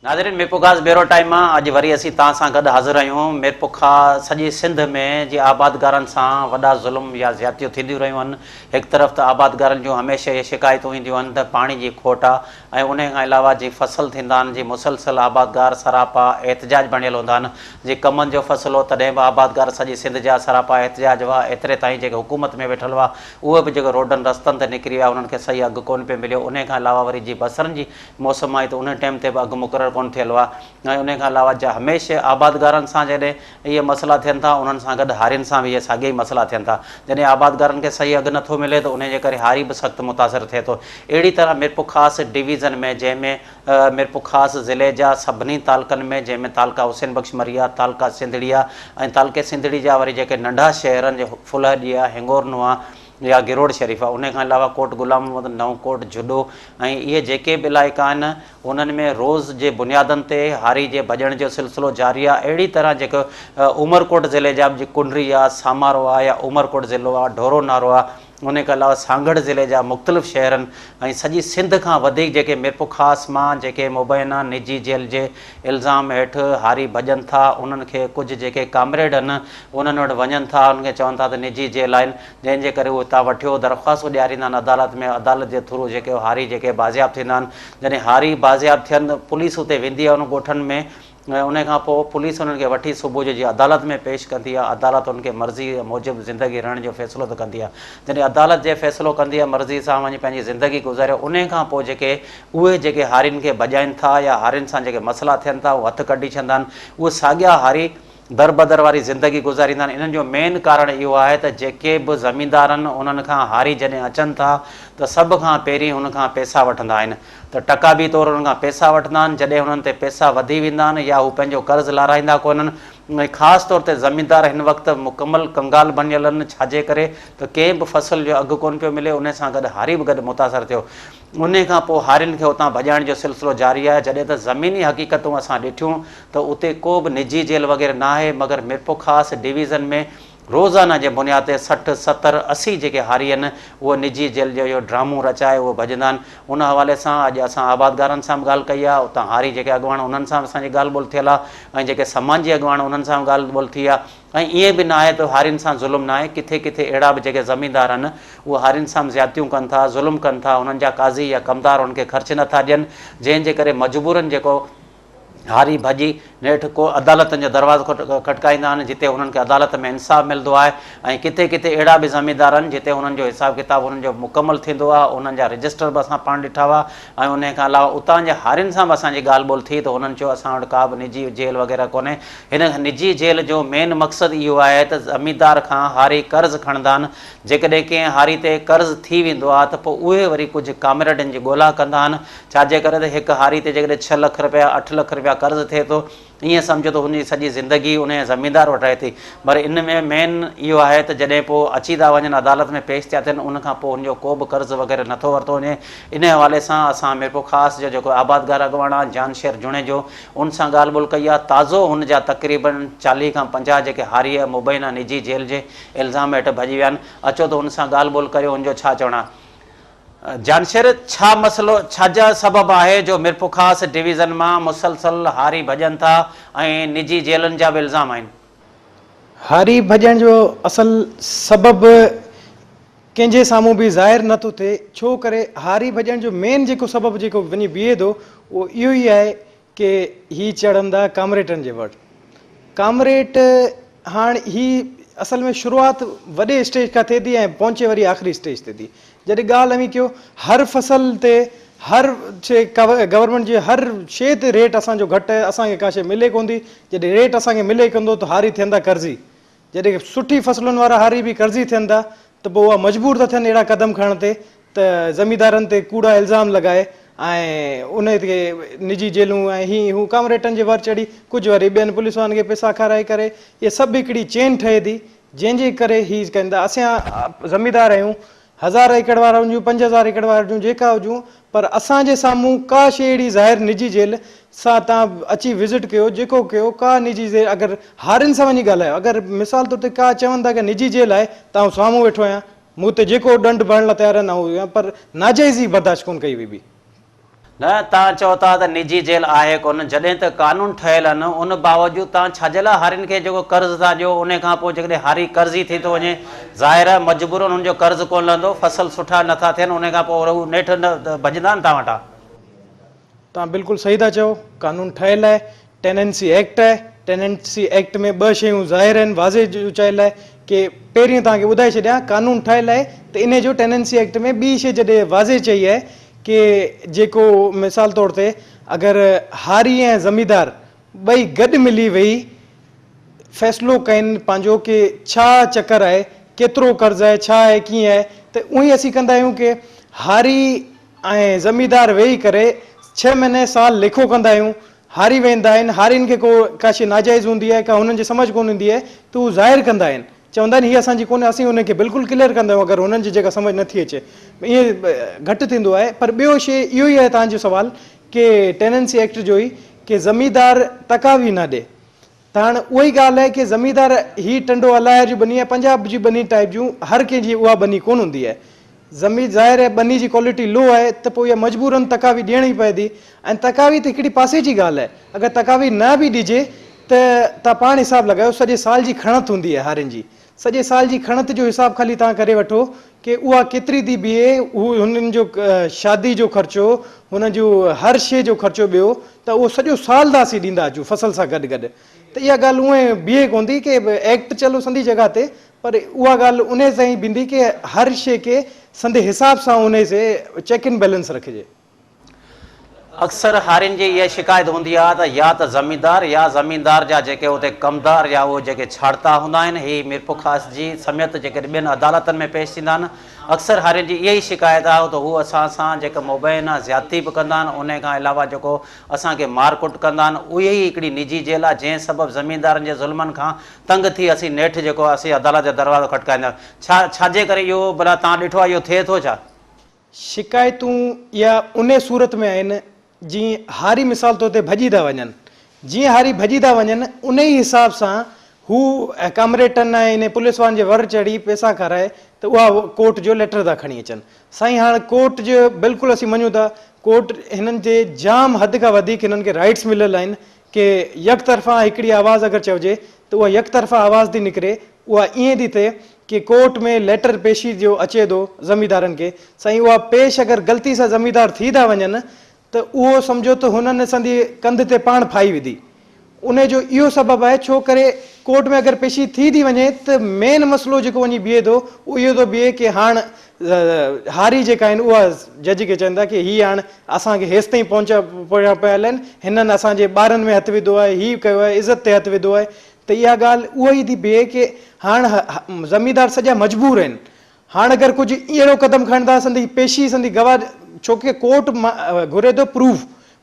नाज़रीन मिरपुखास bureau time अॼु वरी असीं तव्हां सां गॾु हाज़िर आहियूं। मिरपुखा सॼी सिंध में जीअं आबादगारनि सां वॾा ज़ुल्म या ज़्यादतियूं थींदियूं रहियूं आहिनि। हिकु तरफ़ त आबादगारनि जूं हमेशह इहे शिकायतूं ईंदियूं आहिनि त पाणी जी खोट आहे ऐं उन खां अलावा जीअं फसल थींदा आहिनि, जीअं मुसलसल आबादगार सरापा एहतजाज बणियल हूंदा आहिनि। जीअं कमनि जो फ़सुलु हो तॾहिं बि आबादगार सॼी सिंध जा सरापा एहतजाज हुआ। एतिरे ताईं जेके हुकूमत में वेठल हुआ उहे बि जेके रोडनि रस्तनि ते निकिरी विया, उन्हनि खे सही अघु कोन पियो मिलियो। उन खां अलावा वरी जीअं बसरनि जी मौसम आई त उन टाइम ते बि अघु मुक़ररु कोन थियल हुआ। ऐं उन खां अलावा हमेशह आबादगारनि सां जॾहिं इहे मसइला थियनि था, उन्हनि सां गॾु हारियुनि सां बि इहे साॻिया ई मसइला थियनि था। जॾहिं आबादगारनि खे सही अघु नथो मिले त उन जे करे हारी बि सख़्तु मुतासिर थिए थो। अहिड़ी तरह मिरपुखास डिवीज़न में, जंहिंमें मिरपुखास ज़िले जा सभिनी तालुक़नि में, जंहिंमें तालुका हुसैन बख़्श मरिया, तालुका सिंधड़ी आहे ऐं तालुके सिंधड़ी जा वरी जेके नंढा शहरनि जे फुलहजी आहे, हिंगोरनो आहे या गिरोड शरीफ़ आहे, उन खां अलावा कोट गुलाम मोहम्मद, नवकोट, जुडो ऐं इहे जेके बि इलाइक़ा आहिनि उन्हनि में रोज़ जे बुनियादनि ते हारी जे भॼण जो सिलसिलो जारी आहे। अहिड़ी तरह जेको उमरकोट ज़िले जा बि कुंडरी आहे, सामारो आहे या उमरकोट ज़िलो आहे, ढोरो नारो आहे, उन खां अलावा सांगड़ ज़िले जा मुख़्तलिफ़ शहरनि ऐं सॼी सिंध खां वधीक जेके मिरपुखास मां जेके मुबैना निजी जेल जे इल्ज़ाम हेठि हारी भॼनि था, उन्हनि खे कुझु जेके कामरेड आहिनि उन्हनि वटि वञनि था, उनखे चवनि था त निजी जेल आहिनि, जंहिंजे करे उहे हितां वठियो दरख़्वास्तूं ॾियारींदा आहिनि अदालत में। अदालत जे थ्रू जेके हारी जेके बाज़ियाब थींदा आहिनि, जॾहिं हारी बाज़ियाब थियनि पुलिस उते वेंदी आहे उन ॻोठनि में ऐं उन खां पोइ पुलिस उन्हनि खे वठी सुबुह जो जीअं अदालत में पेश कंदी आहे। अदालत उनखे मर्ज़ी मूजिबि ज़िंदगी रहण जो फ़ैसिलो त कंदी आहे। जॾहिं अदालत जे फ़ैसिलो कंदी आहे मर्ज़ी सां वञी पंहिंजी ज़िंदगी गुज़ारे, उन खां पोइ जेके उहे जेके हारियुनि खे भॼाइनि था या हारियुनि सां जेके मसइला थियनि था उहे हथु कढी छॾंदा आहिनि, उहे साॻिया हारी दर बदर वारी ज़िंदगी गुज़ारींदा आहिनि। इन्हनि जो मेन कारण इहो आहे त जेके बि ज़मींदारनि उन्हनि खां हारी जॾहिं अचनि था त सभ खां पहिरीं हुन खां पैसा वठंदा आहिनि, त टका बि तौरु हुन खां पैसा वठंदा आहिनि। जॾहिं हुननि ते पैसा वधी वेंदा आहिनि या हू पंहिंजो कर्ज़ु लाराईंदा कोन्हनि, ऐं ख़ासि तौर ते ज़मीनदार हिन वक़्तु मुकमल कंगाल बणियल आहिनि। छाजे करे त कंहिं बि फसल जो अघु कोन पियो मिले, उन सां गॾु हारी बि गॾु मुतासिर थियो। उन खां पोइ हारियुनि खे उतां भॼाइण जो सिलसिलो जारी आहे। जॾहिं त ज़मीनी हक़ीक़तूं असां ॾिठियूं त उते को बि निजी जेल वग़ैरह न आहे, मगर मिरपुखास डिवीज़न में रोज़ाना जे बुनियाद ते 60, 70, 80 जेके हारी आहिनि उहे निजी जेल जो इहो ड्रामो रचाए उहे भॼंदा आहिनि। उन हवाले सां अॼु असां आबादगारनि सां बि ॻाल्हि कई आहे, उतां हारी जेके अॻुवान उन्हनि सां बि असांजी ॻाल्हि ॿोल थियल आहे ऐं जेके समाजी अॻुवान उन्हनि सां बि ॻाल्हि ॿोल थी आहे। ऐं ईअं बि न आहे त हारियुनि सां ज़ुल्म न आहे, किथे किथे अहिड़ा बि जेके ज़मीनदार आहिनि उहे हारियुनि सां ज़्यादतियूं कनि था, ज़ुल्म कनि था, उन्हनि जा काज़ी या कमदार उनखे ख़र्चु नथा ॾियनि, जंहिंजे करे मजबूरनि जेको हारी भॼी नेठि को अदालतनि जो दरवाज़ो खटकाईंदा आहिनि, जिते हुननि खे अदालत में इंसाफ़ मिलंदो आहे। ऐं किथे किथे अहिड़ा बि ज़मीनदार आहिनि जिते हुननि जो हिसाबु किताबु हुननि जो मुकमल थींदो आहे, उन्हनि जा रजिस्टर बि असां पाण ॾिठा हुआ। ऐं उन खां अलावा उतां जे हारियुनि सां बि असांजी ॻाल्हि ॿोल थी त हुननि चयो असां वटि का बि निजी जेल वग़ैरह कोन्हे। हिन निजी जेल जो मेन मक़सदु इहो आहे त ज़मीनदार खां हारी कर्ज़ु खणंदा आहिनि, जेकॾहिं कंहिं हारी ते कर्ज़ु थी वेंदो आहे त पोइ उहे वरी कुझु कामरेडनि जी ॻोल्हा कंदा आहिनि। छाजे करे त हिकु हारी ते जेकॾहिं 6 लख रुपया 8 लख रुपया कर्ज़ु थिए थो, ईअं सम्झो त हुनजी सॼी ज़िंदगी उन ज़मीनदार वटि रहे थी। पर इन में मेन इहो आहे त जॾहिं पोइ अची था वञनि अदालत में पेश थिया थियनि, उन खां पोइ हुनजो को बि कर्ज़ु वग़ैरह नथो वरितो वञे। इन हवाले सां असां मिरपुखास जो जेको आबादगार अॻुवान आहे जानशेर जुणे जो, उन सां ॻाल्हि ॿोल कई आहे। ताज़ो हुन जा तक़रीबन 40 खां 50 जेके हारी मुबैना निजी जेल जे इल्ज़ाम हेठि भॼी विया आहिनि। अचो त हुन सां ॻाल्हि ॿोल करियो, हुनजो छा चवणु आहे। जानशेर, छा मसइलो, छाजा सबबु आहे जो मिरपुखास डिवीज़न मां मुसलसल हारी भॼनि था ऐं निजी जेलनि जा बि इल्ज़ाम आहिनि? हारी भॼण जो असल सबबु कंहिंजे साम्हूं बि ज़ाहिर नथो थिए, छो करे हारी भॼण जो मेन जेको सबबु जेको वञी बीहे थो उहो इहो ई आहे की ही चढ़ंदा कामरेटनि जे वटि। कामरेट हाणे ही असल में शुरूआति वॾे स्टेज खां थिए थी ऐं पहुचे वरी आख़िरी स्टेज ते थी। जॾहिं ॻाल्हि अमी कयो हर फसल ते हर शइ गवर्नमेंट जी हर शइ ते रेट असांजो घटि आहे, असांखे का शइ मिले कोन थी। जॾहिं रेट असांखे मिले कंदो त हारी थियनि था कर्ज़ी। जॾहिं सुठी फसलुनि वारा हारी बि कर्ज़ी थियनि था त पोइ उहा मजबूर था थियनि अहिड़ा क़दम खणण ते त ज़मीनदारनि ते कूड़ा इल्ज़ाम लॻाए ऐं उन ते निजी जेलूं ऐं हीअं हू कामरेटनि जे वर चढ़ी कुझु वरी ॿियनि पुलिस वारनि खे पैसा खाराए करे इहे सभु हिकिड़ी चेन ठहे थी, जंहिंजे करे हीअ कनि था। असां ज़मीनदार आहियूं, 1000 एकड़ वारा हुजूं, 5000 एकड़ वारा हुजूं, जेका हुजूं, पर असांजे साम्हूं का शइ अहिड़ी ज़ाहिर निजी जेल सां तव्हां अची विज़िट कयो, जेको कयो, का निजी जेल अगरि हारियुनि सां वञी ॻाल्हायो, अगरि मिसाल तौर ते का चवनि था की निजी जेल आहे, तव्हां साम्हूं वेठो आहियां, मूं ते जेको दंड भरण लाइ तयारु न हुयो, पर नाजाइज़ी बर्दाश्त कोन कई हुई। न तव्हां चओ था त निजी जेल आहे कोन, जॾहिं त कानून ठहियल आहिनि उन बावजूदि तव्हां छाजे लाइ हारियुनि खे जेको कर्ज़ था ॾियो, उन खां पोइ जेकॾहिं हारी कर्ज़ी थी थो वञे, ज़ाहिर आहे मजबूरन हुनजो कर्ज़ कोन लहंदो, फसल सुठा नथा थियनि, उन खां पोइ हू नेठि भॼंदा आहिनि तव्हां वटां। तव्हां बिल्कुलु सही था चओ, कानून ठहियल आहे, टेनेंसी एक्ट आहे। टेनेंसी एक्ट में ॿ शयूं ज़ाहिर आहिनि, वाज़े चयल आहे कि पहिरीं तव्हांखे ॿुधाए छॾियां, कानून ठहियल आहे त इन जो टेनेंसी एक्ट में ॿी शइ जॾहिं वाज़े चई आहे कि जेको मिसाल तौर ते अगरि हारी ऐं ज़मीदार ॿई गॾु मिली वेही फ़ैसिलो कनि पंहिंजो कि छा चकर आहे, केतिरो कर्ज़ु आहे, छा आहे, कीअं आहे, त उअं ई असीं कंदा आहियूं कि हारी ऐं ज़मीदार वेही करे 6 महीने साल लेखो कंदा आहियूं। हारी वेंदा आहिनि, हारियुनि खे को का शइ नाजाइज़ हूंदी आहे, का हुननि जी सम्झ कोन ईंदी आहे त उहो ज़ाहिर कंदा आहिनि, चवंदा आहिनि हीअ असांजी कोन्हे, असीं हुनखे बिल्कुलु क्लियर कंदा आहियूं अगरि हुननि जी जेका सम्झ नथी अचे। ईअं घटि थींदो आहे। पर ॿियो शइ इहो ई आहे तव्हांजो सुवाल कि टेनेंसी एक्ट जो ई कि ज़मीदार तकावी न ॾे। त हाणे उहा ई ॻाल्हि आहे कि ज़मीदार ही टंडो अलायर जी बनी आहे, पंजाब जी बनी टाइप जूं, हर कंहिंजी उहा बनी कोन हूंदी आहे। ज़मीन ज़ाहिर आहे बनी जी क्वालिटी लो आहे त पोइ इहा मजबूरन तकावी ॾियणी पए थी। ऐं तकावी त हिकिड़ी पासे जी ॻाल्हि आहे, अगरि तकावी न बि ॾिजे त तव्हां पाण हिसाबु लॻायो, सॼे साल जी खणत हूंदी आहे हारियुनि जी, सॼे साल जी खणत जो हिसाबु ख़ाली तव्हां करे वठो कि उहा केतिरी थी बीहे, हू हुननि जो शादी जो ख़र्चो, हुन जो हर शइ जो ख़र्चो ॿियो, त उहो सॼो साल था असीं ॾींदा अचूं फसल सां गॾु गॾु। त इहा ॻाल्हि उएं बीहे कोन थी कि एक्ट चलो संदी जॻह ते, पर उहा ॻाल्हि उन सां ई बींदी कि हर शइ खे संदे हिसाब सां उन से चेक एंड बैलेंस रखिजे। अक्सर हारियुनि जी इहा शिकायत हूंदी आहे त या त ज़मींदार या ज़मींदार जा जेके उते कमदार या उहे जेके छाड़ता हूंदा आहिनि, ही मीरपुर ख़ासि जी समियत जेके ॿियनि अदालतनि में पेश थींदा आहिनि, अक्सर हारियुनि जी इहा ई शिकायत आहे त हू असां सां जेके मुबैना ज़्यादती बि कंदा आहिनि, उन खां अलावा जेको असांखे मारकुट कंदा आहिनि। उहे ई हिकिड़ी निजी जेल आहे जंहिं सबबु ज़मींदारनि जे ज़ुल्मनि खां तंग थी असीं नेठि जेको असीं अदालत जो दरवाज़ो खटकाईंदा आहियूं। छाजे करे इहो भला तव्हां ॾिठो आहे, इहो थिए थो छा? शिकायतूं इहा उन सूरत में आहिनि जीअं हारी मिसाल तौर ते भॼी था वञनि, जीअं हारी भॼी था वञनि उन ई हिसाब सां हू कामरेटनि ऐं इन पुलिस वारनि जे वर चढ़ी पैसा खाराए त उहा कोर्ट जो लेटर था खणी अचनि। साईं हाणे कोर्ट जो बिल्कुलु असीं मञूं था, कोर्ट हिननि जे जाम हद खां वधीक हिननि खे राइट्स मिलियल आहिनि कि यकतरफ़ा हिकिड़ी आवाज़ अगरि चइजे त उहा यकतरफ़ा आवाज़ थी निकिरे, उहा ईअं थी थिए कि कोर्ट में लेटर पेशी जो अचे थो ज़मींदारनि खे, साईं उहा पेश अगरि ग़लती सां ज़मींदार थी था वञनि त उहो सम्झो त हुननि असांजी कंध ते पाण फाही विधी। उन जो इहो सबबु आहे छो करे कोर्ट में अगरि पेशी थी वञे त मेन मसइलो जेको वञी बीहे थो उहो इहो थो बीहे कि हाणे हारी जेका आहिनि उहा जज खे चवंदा कि हीअ हाणे असांखे हेसि ताईं पहुचा पियल आहिनि, हिननि असांजे ॿारनि में हथु विधो आहे, हीअ कयो आहे, इज़त ते हथु विधो आहे। त इहा ॻाल्हि उहा ई थी बीहे कि हाणे ज़मींदार सॼा मजबूर आहिनि। हाणे अगरि कुझु अहिड़ो क़दम खणंदा संदी पेशी संदी गवाह, छोकी कोर्ट घुरे थो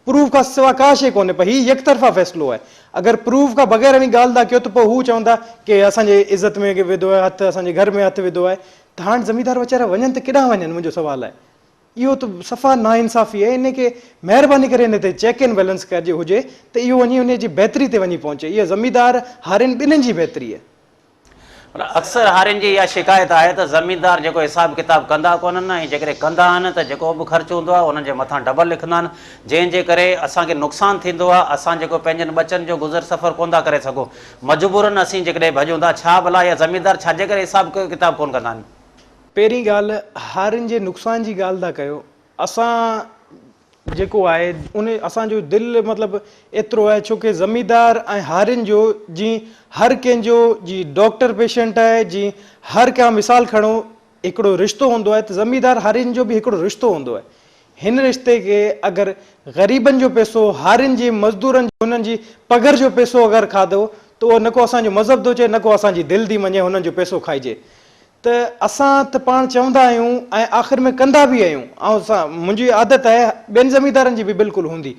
प्रूफ खां सवाइ का शइ कोन्हे, पर हीउ यकतरफ़ा फ़ैसिलो आहे। अगरि प्रूफ खां बग़ैर बि ॻाल्हि था कयो त पोइ हू चवंदा कि असांजे इज़त में विधो आहे हथु, असांजे घर में हथु विधो आहे। त हाणे ज़मींदार वीचारा वञनि त केॾांहुं वञनि, मुंहिंजो सुवालु आहे। इहो त सफ़ा नाइंसाफ़ी आहे। इन खे महिरबानी करे हिन ते चेक एंड बैलेंस करिजे हुजे त इहो वञी उन जी बहितरी ते वञी पहुचे। इहा ज़मींदार हारियुनि ॿिन्हिनि जी बहितरी आहे। अक्सर हारियुनि जी इहा शिकायत आहे त ज़मींदार जेको हिसाब किताब कंदा कोन्हनि, ऐं जेकॾहिं कंदा आहिनि त जेको बि ख़र्चु हूंदो आहे उन्हनि जे मथां डबल लिखंदा आहिनि, जंहिंजे करे असांखे नुक़सानु थींदो आहे। असां जेको पंहिंजनि बचनि जो गुज़र सफ़र कोन था करे सघूं, मजबूरनि असीं जेकॾहिं भॼूं था, छा भला इहा ज़मींदार छाजे करे हिसाब किताब कोन कंदा आहिनि? पहिरीं ॻाल्हि हारियुनि जे नुक़सान जी ॻाल्हि था कयो, असां जेको आहे उन असांजो दिलि मतिलबु एतिरो आहे छोकी ज़मींदार ऐं हारियुनि जो जीअं हर कंहिंजो जीअं डॉक्टर पेशेंट आहे, जीअं हर का मिसाल खणो हिकिड़ो रिश्तो हूंदो आहे, त ज़मींदार हारियुनि जो बि हिकिड़ो रिश्तो हूंदो आहे। हिन रिश्ते खे अगरि ग़रीबनि जो पैसो, हारियुनि जे मज़दूरनि जो हुननि जी पघर जो पैसो अगरि खाधो त उहो न को असांजो मज़हब थो चए, न को असांजी दिलि थी मञे हुननि जो पैसो खाइजे। त असां त पाण चवंदा आहियूं ऐं आख़िर में कंदा बि आहियूं। ऐं असां मुंहिंजी आदत आहे, ॿियनि ज़मींदारनि जी बि बिल्कुलु हूंदी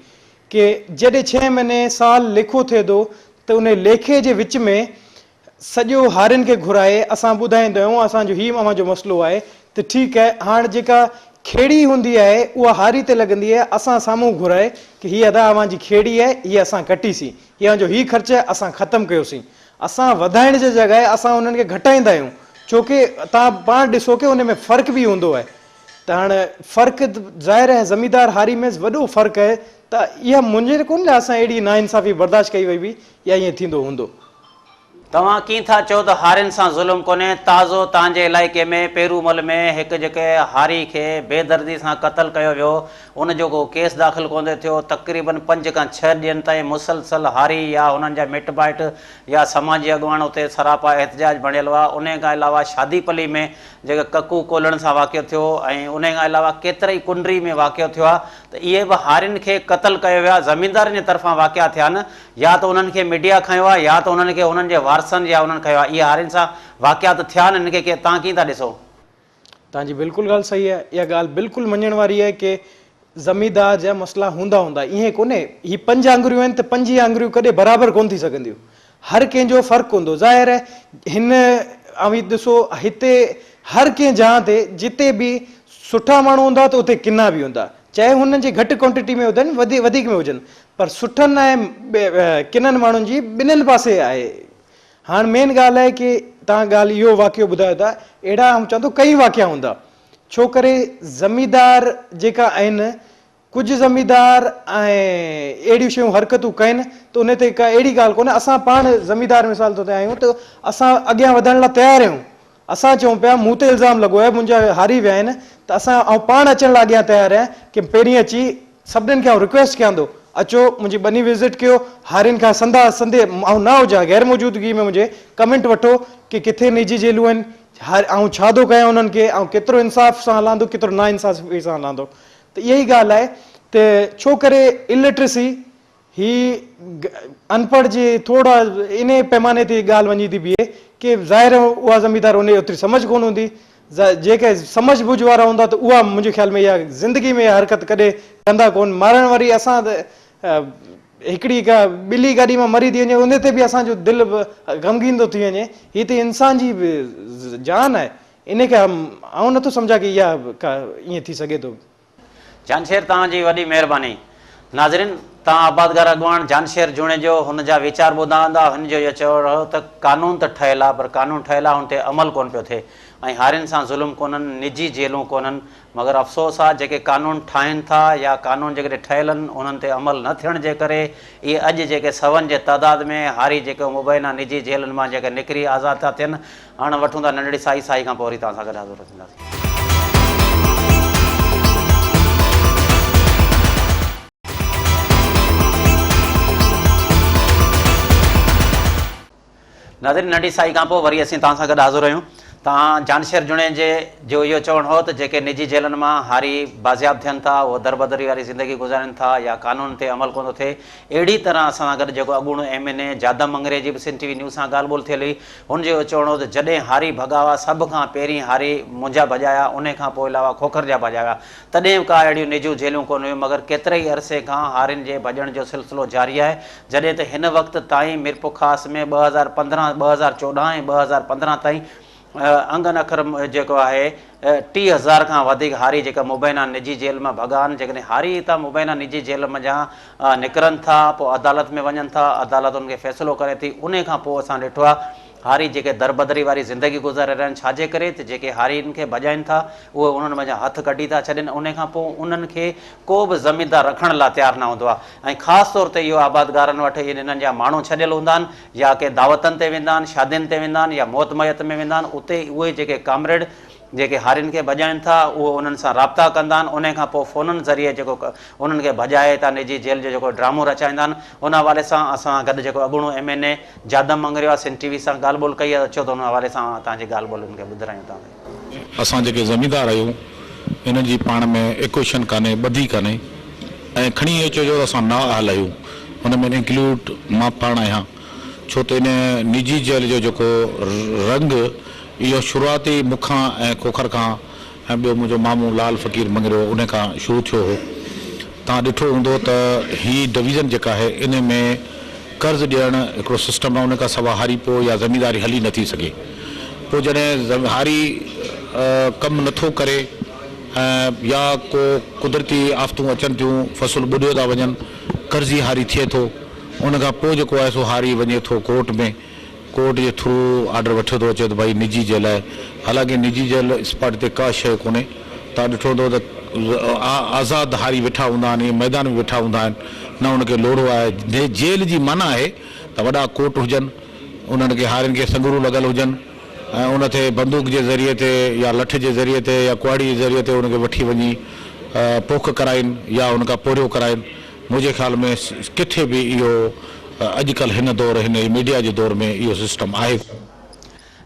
कि जॾहिं 6 महीने साल लेखो थिए थो त उन लेखे जे विच में सॼो हारियुनि खे घुराए असां ॿुधाईंदा आहियूं असांजो हीउ अव्हांजो मसइलो आहे। त ठीकु आहे, हाणे जेका खेड़ी हूंदी आहे उहा हारी ते लॻंदी आहे, असां साम्हूं घुराए कि हीअ अदा अव्हांजी खेड़ी आहे, हीअ असां कटीसीं, हीअ हीउ ख़र्चु आहे असां ख़तमु कयोसीं। असां वधाइण जे जॻहि असां उन्हनि खे घटाईंदा आहियूं, छोकी तव्हां पाण ॾिसो की उन में फ़र्क़ु बि हूंदो आहे। त हाणे फ़र्क़ु ज़ाहिर आहे ज़मींदार हारी में वॾो फ़र्क़ु आहे त इहा मुंहिंजे कोन लाइ असां अहिड़ी नाइंसाफ़ी बर्दाश्त कई वई हुई या ईअं थींदो हूंदो। तव्हां कीअं था चओ त हारियुनि सां ज़ुल्म कोन्हे? ताज़ो तव्हांजे इलाइक़े में पेरूमल में हिकु जेके हारी खे बेदर्दी सां क़तल कयो वियो, उन जो को केस दाख़िल कोन्हे थियो। तक़रीबन 5 खां 6 ॾींहंनि ताईं मुसलसल हारी या हुननि जा मिट माइट या समाजी अॻुवान उते सरापा एहतजाज बणियल हुआ। उन खां अलावा शादीपली में जेके ककू कोलण सां वाक़ियो थियो ऐं उन खां अलावा केतिरई कुंडरी में वाक़ियो थियो आहे। त इहे बि हारियुनि खे क़तल कयो विया, ज़मीनदारनि जे तरफ़ां वाक़िया थिया आहिनि, या त उन्हनि खे मीडिया खयो आहे या त उन्हनि खे उन्हनि जे वारसनि या उन्हनि खयो आहे। इहे हारियुनि सां वाक़ियात थिया आहिनि, इनखे के तव्हां कीअं था ॾिसो? तव्हांजी बिल्कुलु ॻाल्हि सही आहे। इहा ॻाल्हि बिल्कुलु मञण वारी आहे की ज़मींदार जा मसइला हूंदा ईअं कोन्हे। हीअ 5 आङुरियूं आहिनि त 5 आङुरियूं कॾहिं बराबरि कोन थी सघंदियूं। हर कंहिंजो फ़र्क़ु हूंदो। ज़ाहिर आहे हिन ॾिसो हिते हर कंहिं जॻह ते जिते बि सुठा माण्हू हूंदा त उते किना बि हूंदा, चाहे हुननि जी घटि क्वांटिटी में हुजनि वधीक में हुजनि, पर सुठनि ऐं किननि माण्हुनि जी ॿिन्हिनि पासे आहे। हाणे मेन ॻाल्हि आहे की तव्हां ॻाल्हि इहो वाक़ियो ॿुधायो था, अहिड़ा आउं चवां थो कई वाक़िया हूंदा। छो करे ज़मींदार जेका आहिनि, कुझु ज़मींदार ऐं अहिड़ियूं शयूं हरकतूं कनि त उन ते का अहिड़ी ॻाल्हि कोन्हे। असां पाण ज़मींदार मिसाल तौर ते आहियूं त असां अॻियां वधण लाइ तयारु आहियूं। असां चऊं पिया मूं ते इल्ज़ाम लॻो आहे, मुंहिंजा हारी विया आहिनि, त असां पाण अचण लाइ अॻियां तयारु आहियां की पहिरीं अची सभिनीनि खे रिक्वेस्ट कयां थो, अचो मुंहिंजी बनी विज़िट कयो, हारियुनि खां संदे ऐं न हुजां गैर मौजूदगी में मुंहिंजे कमेंट वठो की किथे निजी जेलूं आहिनि, ऐं छा थो कयां उन्हनि खे, ऐं केतिरो इंसाफ़ सां हलंदो, केतिरो नाइंसाफ़ी सां हलंदो। त इहा ई ॻाल्हि आहे त छो करे इलिटरेसी ही अनपढ़ जे थोरा इन पैमाने ते ॻाल्हि वञी थी बीहे की ज़ाहिर उहा ज़मींदार उन ओतिरी सम्झ कोन हूंदी। जेके समझ बुझ वारा हूंदा त उहा मुंहिंजे ख़्याल में इहा ज़िंदगी में हरकत कॾहिं कंदा कोन। मारण वरी असां हिकिड़ी का ॿिली गाॾी मां मरी थी वञे उन ते बि असांजो दिलि ग़मगीन थो थी वञे। हीअ त इंसान जी जान आहे, इन खे आउं नथो सम्झां की इहा ईअं थी सघे थो। जानशेर तव्हांजी वॾी महिरबानी। नाज़रीन, तव्हां आबादगार अॻुवान जानशेर जुणे जो हुन जा वीचार ॿुधा हूंदा। हुन जो इहो चयो रहियो त कानून त ठहियलु आहे, पर कानून ठहियलु आहे हुन ते अमल कोन पियो थिए ऐं हारियुनि सां ज़ुल्म कोन्हनि, निजी जेलूं कोन्हनि। मगर अफ़सोस आहे जेके कानून ठाहिनि था या कानून जेके ठहियलु आहिनि उन्हनि ते अमल न थियण जे करे इहे अॼु जेके 100 जे तइदाद में हारी जेके मुबैना निजी जेलुनि मां जेके निकिरी आज़ादु था थियनि। हाणे वठूं था नंढड़ी साई खां पोइ वरी तव्हां सां गॾु हाज़िर थींदासीं। नाज़रीन, नंढी साई खां पोइ वरी असीं तव्हां सां गॾु हाज़िर आहियूं। तव्हां जानशेर जुणे जो इहो चवणु हो त जेके निजी जेलनि मां हारी बाज़ियाब थियनि था, उहो दरबदरी वारी ज़िंदगी गुज़ारनि था या कानून ते अमल कोन थो थिए। अहिड़ी तरह असां सां गॾु जेको अॻूणो MNA जादम मंगरे जी बि सिंध TV न्यूज़ सां ॻाल्हि ॿोल थियल हुई, हुनजो इहो चवणो हो त जॾहिं हारी भॻावा सभ खां पहिरीं हारी मुंहिंजा भॼाया, उन खां पोइ अलावा खोखर जा भॼाया, तॾहिं का अहिड़ियूं निजियूं जेलूं कोन हुयूं। मगर केतिरे ई अरसे खां हारियुनि जे भॼण जो सिलसिलो जारी आहे, जॾहिं त हिन वक़्तु ताईं मिरपुखास में 2015, 2014 ऐं 2015 ताईं अंगन अखर जेको आहे 30,000 खां वधीक हारी जेका मुबैना निजी जेल मां भॻा आहिनि। जेकॾहिं हारी था मुबैना निजी जेल मां निकिरनि था, पोइ अदालत में वञनि था, अदालत उनखे फ़ैसिलो करे थी। उन खां पोइ असां ॾिठो आहे हारी जेके दरबदरी वारी ज़िंदगी गुज़ारे रहिया आहिनि। छाजे करे त जेके हारियुनि खे भॼाइनि था उहे उन्हनि वञा हथ कढी था छॾनि। उन खां पोइ उन्हनि खे को बि ज़मीनदार रखण लाइ तयारु न हूंदो आहे। ऐं ख़ासि तौर ते इहो आबादगारनि वटि इन्हनि जा माण्हू छॾियल हूंदा आहिनि, या के दावतनि ते वेंदा आहिनि, शादियुनि ते वेंदा आहिनि, या मौत मयत में वेंदा आहिनि। उते उहे जेके कामरेड जेके हारियुनि खे भॼाइनि था उहे उन्हनि सां राब्ता कंदा आहिनि। उन खां पोइ फ़ोननि ज़रिए जेको उन्हनि खे भॼाए था निजी जेल जो जेको ड्रामो रचाईंदा आहिनि। उन हवाले सां असां गॾु जेको अॻूणो MNA जादम मंगरियो आहे सिंध TV सां ॻाल्हि ॿोल कई आहे। अचो त उन हवाले सां तव्हांजी ॻाल्हि ॿोल उनखे ॿुधायूं तव्हां। असां जेके ज़मींदार आहियूं इन जी पाण में इक्वेशन कान्हे, ॿधी कान्हे, ऐं खणी इहो चइजो असां न हलायूं, हुन में इंक्लूड मां पाण आहियां। छो त इन निजी जेल जो जेको रंग इहो शुरूआती मूंखां ऐं खोखर खां ऐं ॿियो मुंहिंजो मामू लाल फ़कीर मंगरियो उन खां शुरू थियो हो। तव्हां ॾिठो हूंदो त हीअ डिवीज़न जेका आहे इन में कर्ज़ ॾियणु हिकिड़ो सिस्टम आहे, उन खां सवाइ हारी पोइ या ज़मींदारी हली नथी सघे। पोइ जॾहिं हारी कमु नथो करे या को कुदरती आफ़तूं अचनि थियूं, फ़सुल ॿुॾियो था वञनि, कर्ज़ी हारी थिए थो, उन खां पोइ जेको आहे सो हारी वञे थो कोर्ट में, कोर्ट जे थ्रू ऑर्डर वठियो थो अचे त भाई निजी जेल आहे। हालांकि निजी जेल स्पॉट ते का शइ कोन्हे, तव्हां ॾिठो हूंदो त आज़ाद हारी वेठा हूंदा आहिनि, मैदान में वेठा हूंदा आहिनि, न उनखे लोड़ो आहे। जेल जी माना आहे त वॾा कोर्ट हुजनि, उन्हनि खे हारियुनि खे संगरू लॻल हुजनि ऐं उन ते बंदूक जे ज़रिए ते या लठ जे ज़रिए ते या कुआड़ी जे ज़रिए ते उनखे वठी वञी पोख कराइनि या उनखां पोरियो कराइनि। मुंहिंजे ख़्याल में किथे बि इहो अॼुकल्ह हिन दौर हिन मीडिया जे दौर में इहो सिस्टम आहे।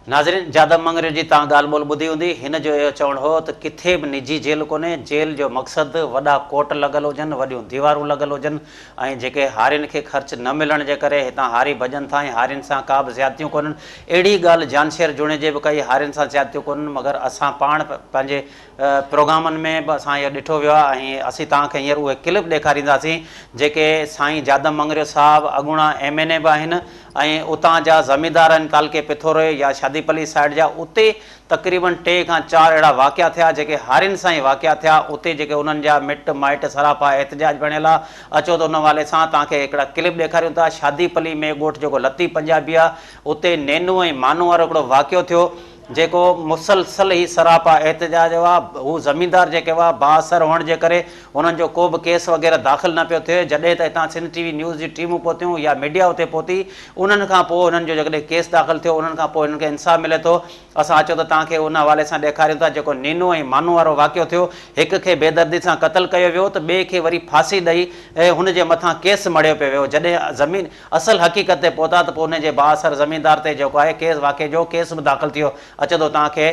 नाज़रीन, जादव मंगरे जी तव्हां ॻाल्हि ॿोल ॿुधी हूंदी। हिन जो इहो चवणु हो त किथे बि निजी जेल कोन्हे। जेल जो मक़सदु वॾा कोर्ट लॻल हुजनि, वॾियूं दीवारूं लॻल हुजनि ऐं जेके हारियुनि खे ख़र्च न मिलण जे करे हितां हारी भॼनि था ऐं हारियुनि सां का बि ज़्यादतियूं कोन्हनि। अहिड़ी ॻाल्हि जानशेर जुणे जे बि कई, हारियुनि सां ज़्यादतियूं कोन्हनि, मगर असां पाण पंहिंजे प्रोग्रामनि में बि असां इहो ॾिठो वियो आहे ऐं असीं तव्हांखे हींअर उहे क्लिप ॾेखारींदासीं जेके साईं जादव मंगरे साहिबु अॻूणा MNA बि आहिनि ऐं उतां जा ज़मींदार आहिनि तालके पिथोरे या शादीपली साइड जा। उते तक़रीबन 3 खां 4 अहिड़ा वाक़िया थिया जेके हारियुनि सां ई वाक़िया थिया। उते जेके उन्हनि जा मिट माइट सरापा एहतजाज बणियल आहे। अचो त उन वाले सां तव्हांखे हिकिड़ा क्लिप ॾेखारियूं था। शादीपली में ॻोठ जेको लती पंजाबी आहे, उते नेनू ऐं मानू वारो हिकिड़ो वाक़ियो थियो जेको मुसलसल ई सरापा एहतजाज हुआ। हू ज़मींदार जेके हुआ बाअसर हुअण जे करे उन्हनि जो को बि केस वग़ैरह दाख़िल न पियो थिए। जॾहिं त हितां सिंध TV न्यूज़ जी टीमूं पहुतियूं या मीडिया उते पहुती, उन्हनि खां पोइ उन्हनि जो जॾहिं केस दाख़िल थियो, उन्हनि खां पोइ हिननि खे इंसाफ़ मिले थो। असां अचो त तव्हांखे उन हवाले सां ॾेखारियूं था जेको नीनू ऐं मानू वारो वाक़ियो थियो। हिक खे बेदर्दी सां क़तल कयो वियो त ॿिए खे वरी फांसी ॾेई ऐं हुनजे मथां केस मड़ियो पियो वियो। जॾहिं ज़मीन असल हक़ीक़त ते पहुता त पोइ हुनजे बाअसर ज़मीनदार ते जेको आहे केस वाक़े जो केस बि दाख़िल थियो। अचो त तव्हांखे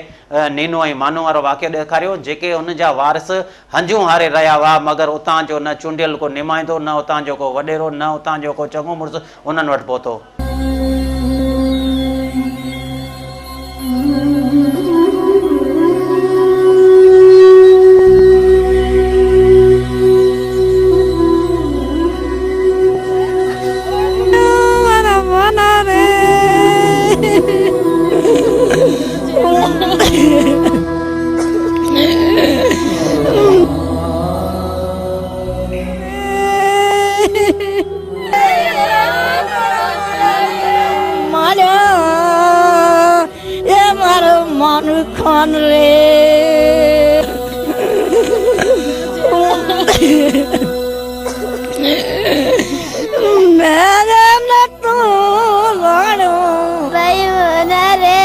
नीनू ऐं मानू वारो वाक़ियो ॾेखारियो जेके हुन जा वारिस हंजूं हारे रहिया हुआ, मगर उतां जो न चूंडियल को नुमाइंदो, न उतां जो को वॾेरो, न उतां जो को चङो मुड़ुसु उन्हनि वटि पहुतो। खान रे मेरे नटू गाड़ो भाई बना रे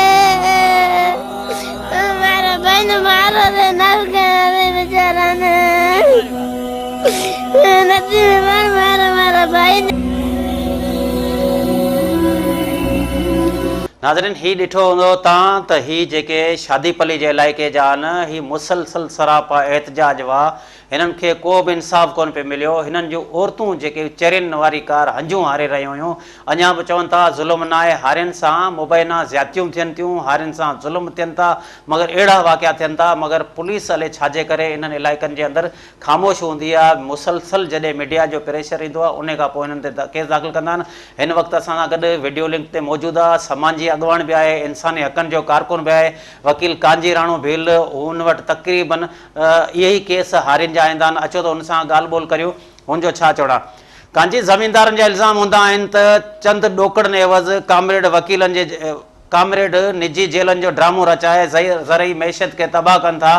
मेरा बहन मारो रे नल के रे बेचारा ने नदी में मार मारा भाई। नाज़रीन, ही ॾिठो हूंदो तव्हां त ही जेके शादीपली जे इलाइक़े जा आहिनि, ही मुसलसल सरापा एहतजाज हुआ। हिननि खे को बि इंसाफ़ कोन पियो मिलियो। हिननि जूं औरतूं जेके चेरियुनि वारी कार हंजूं हारे रहियूं हुयूं, अञा बि चवनि था ज़ुल्म न आहे, हारियुनि सां मुबैना ज़्यादतियूं थियनि थियूं, हारियुनि सां ज़ुल्म थियनि था, मगर अहिड़ा वाक़िया थियनि था। मगर पुलिस हले छाजे करे इन्हनि इलाइक़नि जे अंदरि ख़ामोश हूंदी आहे। मुसलसल जॾहिं मीडिया जो प्रेशर ईंदो आहे, उन खां पोइ हिननि ते केस दाख़िल कंदा आहिनि। हिन वक़्तु असां सां गॾु वीडियो लिंक ते मौजूदु आहे समाजी अॻवान बि आहे, इंसानी हक़नि जो कारकुन बि आहे, वकील कांजी राणो भील। हुन वटि तक़रीबन इहे ई केस हारियुनि जा ईंदा आहिनि। अचो त हुन सां ॻाल्हि ॿोल करियूं, हुनजो छा चवणु आहे। कांजी ज़मीनदारनि जा इल्ज़ाम हूंदा आहिनि त चंद ॾोकड़नि एवज़ कामरेड वकीलनि जे कामरेड निजी जेलनि जो ड्रामो रचाए ज़रई मैशत खे तबाह कनि था।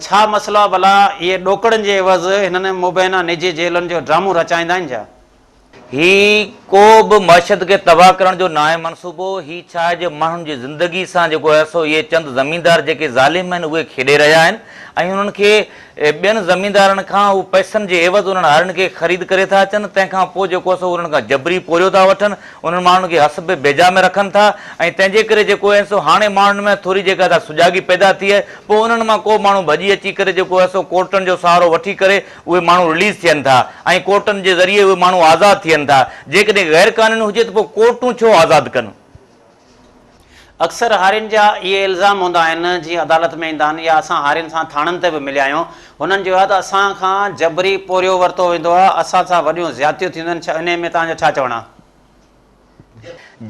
छा मसइलो आहे भला? इहे ॾोकड़नि जे एवज़ हिननि मुबैना निजी जेलनि जो ड्रामो रचाईंदा आहिनि छा? ही को बि मशद खे तबाह करण जो न आहे मनसूबो। ही छा आहे जे माण्हुनि जी ज़िंदगी सां जेको आहे सो इहे चंद ज़मीनदार जेके ज़ालिम आहिनि उहे खेॾे रहिया आहिनि ऐं उन्हनि खे ॿियनि ज़मीनदारनि खां हू पैसनि जे एवज़ उन्हनि हारियुनि खे ख़रीद करे था अचनि। तंहिंखां पोइ जेको आहे सो उन्हनि खां जबरी पोरियो था वठनि, उन्हनि माण्हुनि खे हसब बेजा में रखनि था ऐं तंहिंजे करे जेको आहे सो हाणे माण्हुनि में थोरी जेका था सुजागी पैदा थी आहे। पोइ उन्हनि मां को माण्हू भॼी अची करे जेको आहे सो कोर्टनि जो सहारो वठी करे उहे माण्हू रिलीज़ थियनि था ऐं कोर्टनि जे ज़रिए उहे माण्हू आज़ादु थियनि था। जेकॾहिं गैर कानूनी हुजे त पोइ कोर्टूं छो आज़ादु कनि? अक्सर हारियुनि जा इहे इल्ज़ाम हूंदा आहिनि, जीअं अदालत में ईंदा आहिनि या असां हारियुनि सां थाणनि ते बि मिलिया आहियूं, हुननि जो आहे त असां खां जबरी पोरियो वरितो वेंदो आहे, असां सां वॾियूं ज़्यादतियूं थींदियूं आहिनि। इन में तव्हांजो छा चवणु आहे?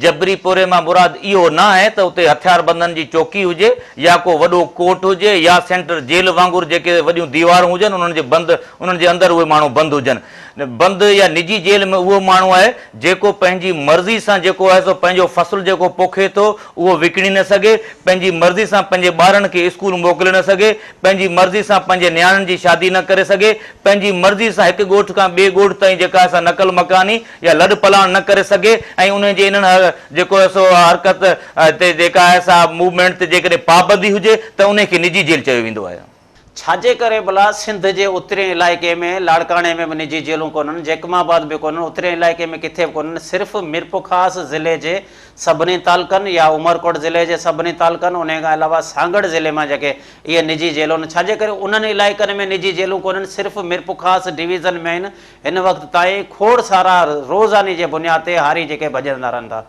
जबरी पोरे मां मुराद इहो न आहे त उते हथियार बंदनि जी चौकी हुजे या को वॾो कोर्ट हुजे या सेंट्रल जेल वांगुरु जेके वॾियूं दीवारूं हुजनि उन्हनि जे अंदरि उहे माण्हू बंदि हुजनि। बंदि या निजी जेल में उहो माण्हू आहे जेको पंहिंजी मर्ज़ी सां जेको आहे सो पंहिंजो फ़सुलु जेको पोखे थो उहो विकिणी न सघे, पंहिंजी मर्ज़ी सां पंहिंजे ॿारनि खे स्कूल मोकिले न सघे, पंहिंजी मर्ज़ी सां पंहिंजे नियाणियुनि जी शादी न करे सघे, पंहिंजी मर्ज़ी सां हिकु ॻोठ खां ॿिए ॻोठ ताईं जेका आहे नकल मकानी या लॾ पलाण न करे सघे ऐं उन जे इन्हनि जेको आहे सो हरकत ते जेका आहे सा मूवमेंट ते जेकॾहिं पाबंदी हुजे त उनखे निजी जेल चयो वेंदो आहे। छाजे करे भला सिंध जे उत्तरी इलाइक़े में लाड़काणे में बि निजी जेलूं कोन्हनि, जैकमाबाद बि कोन्हनि, उत्तरी इलाइक़े में किथे बि कोन्हनि, सिर्फ़ु मीरपुरख़ास ज़िले जे सभिनी तालुकनि या उमरकोट ज़िले जे सभिनी तालुकनि, उन खां अलावा सांगड़ ज़िले मां जेके इहे निजी जेलूं आहिनि, छाजे करे उन्हनि इलाइक़नि में निजी जेलूं कोन्हनि, सिर्फ़ु मीरपुरख़ास डिवीज़न में आहिनि। हिन वक़्त ताईं खोड़ सारा रोज़ानी जे बुनियाद ते हारी जेके भॼंदा रहनि था।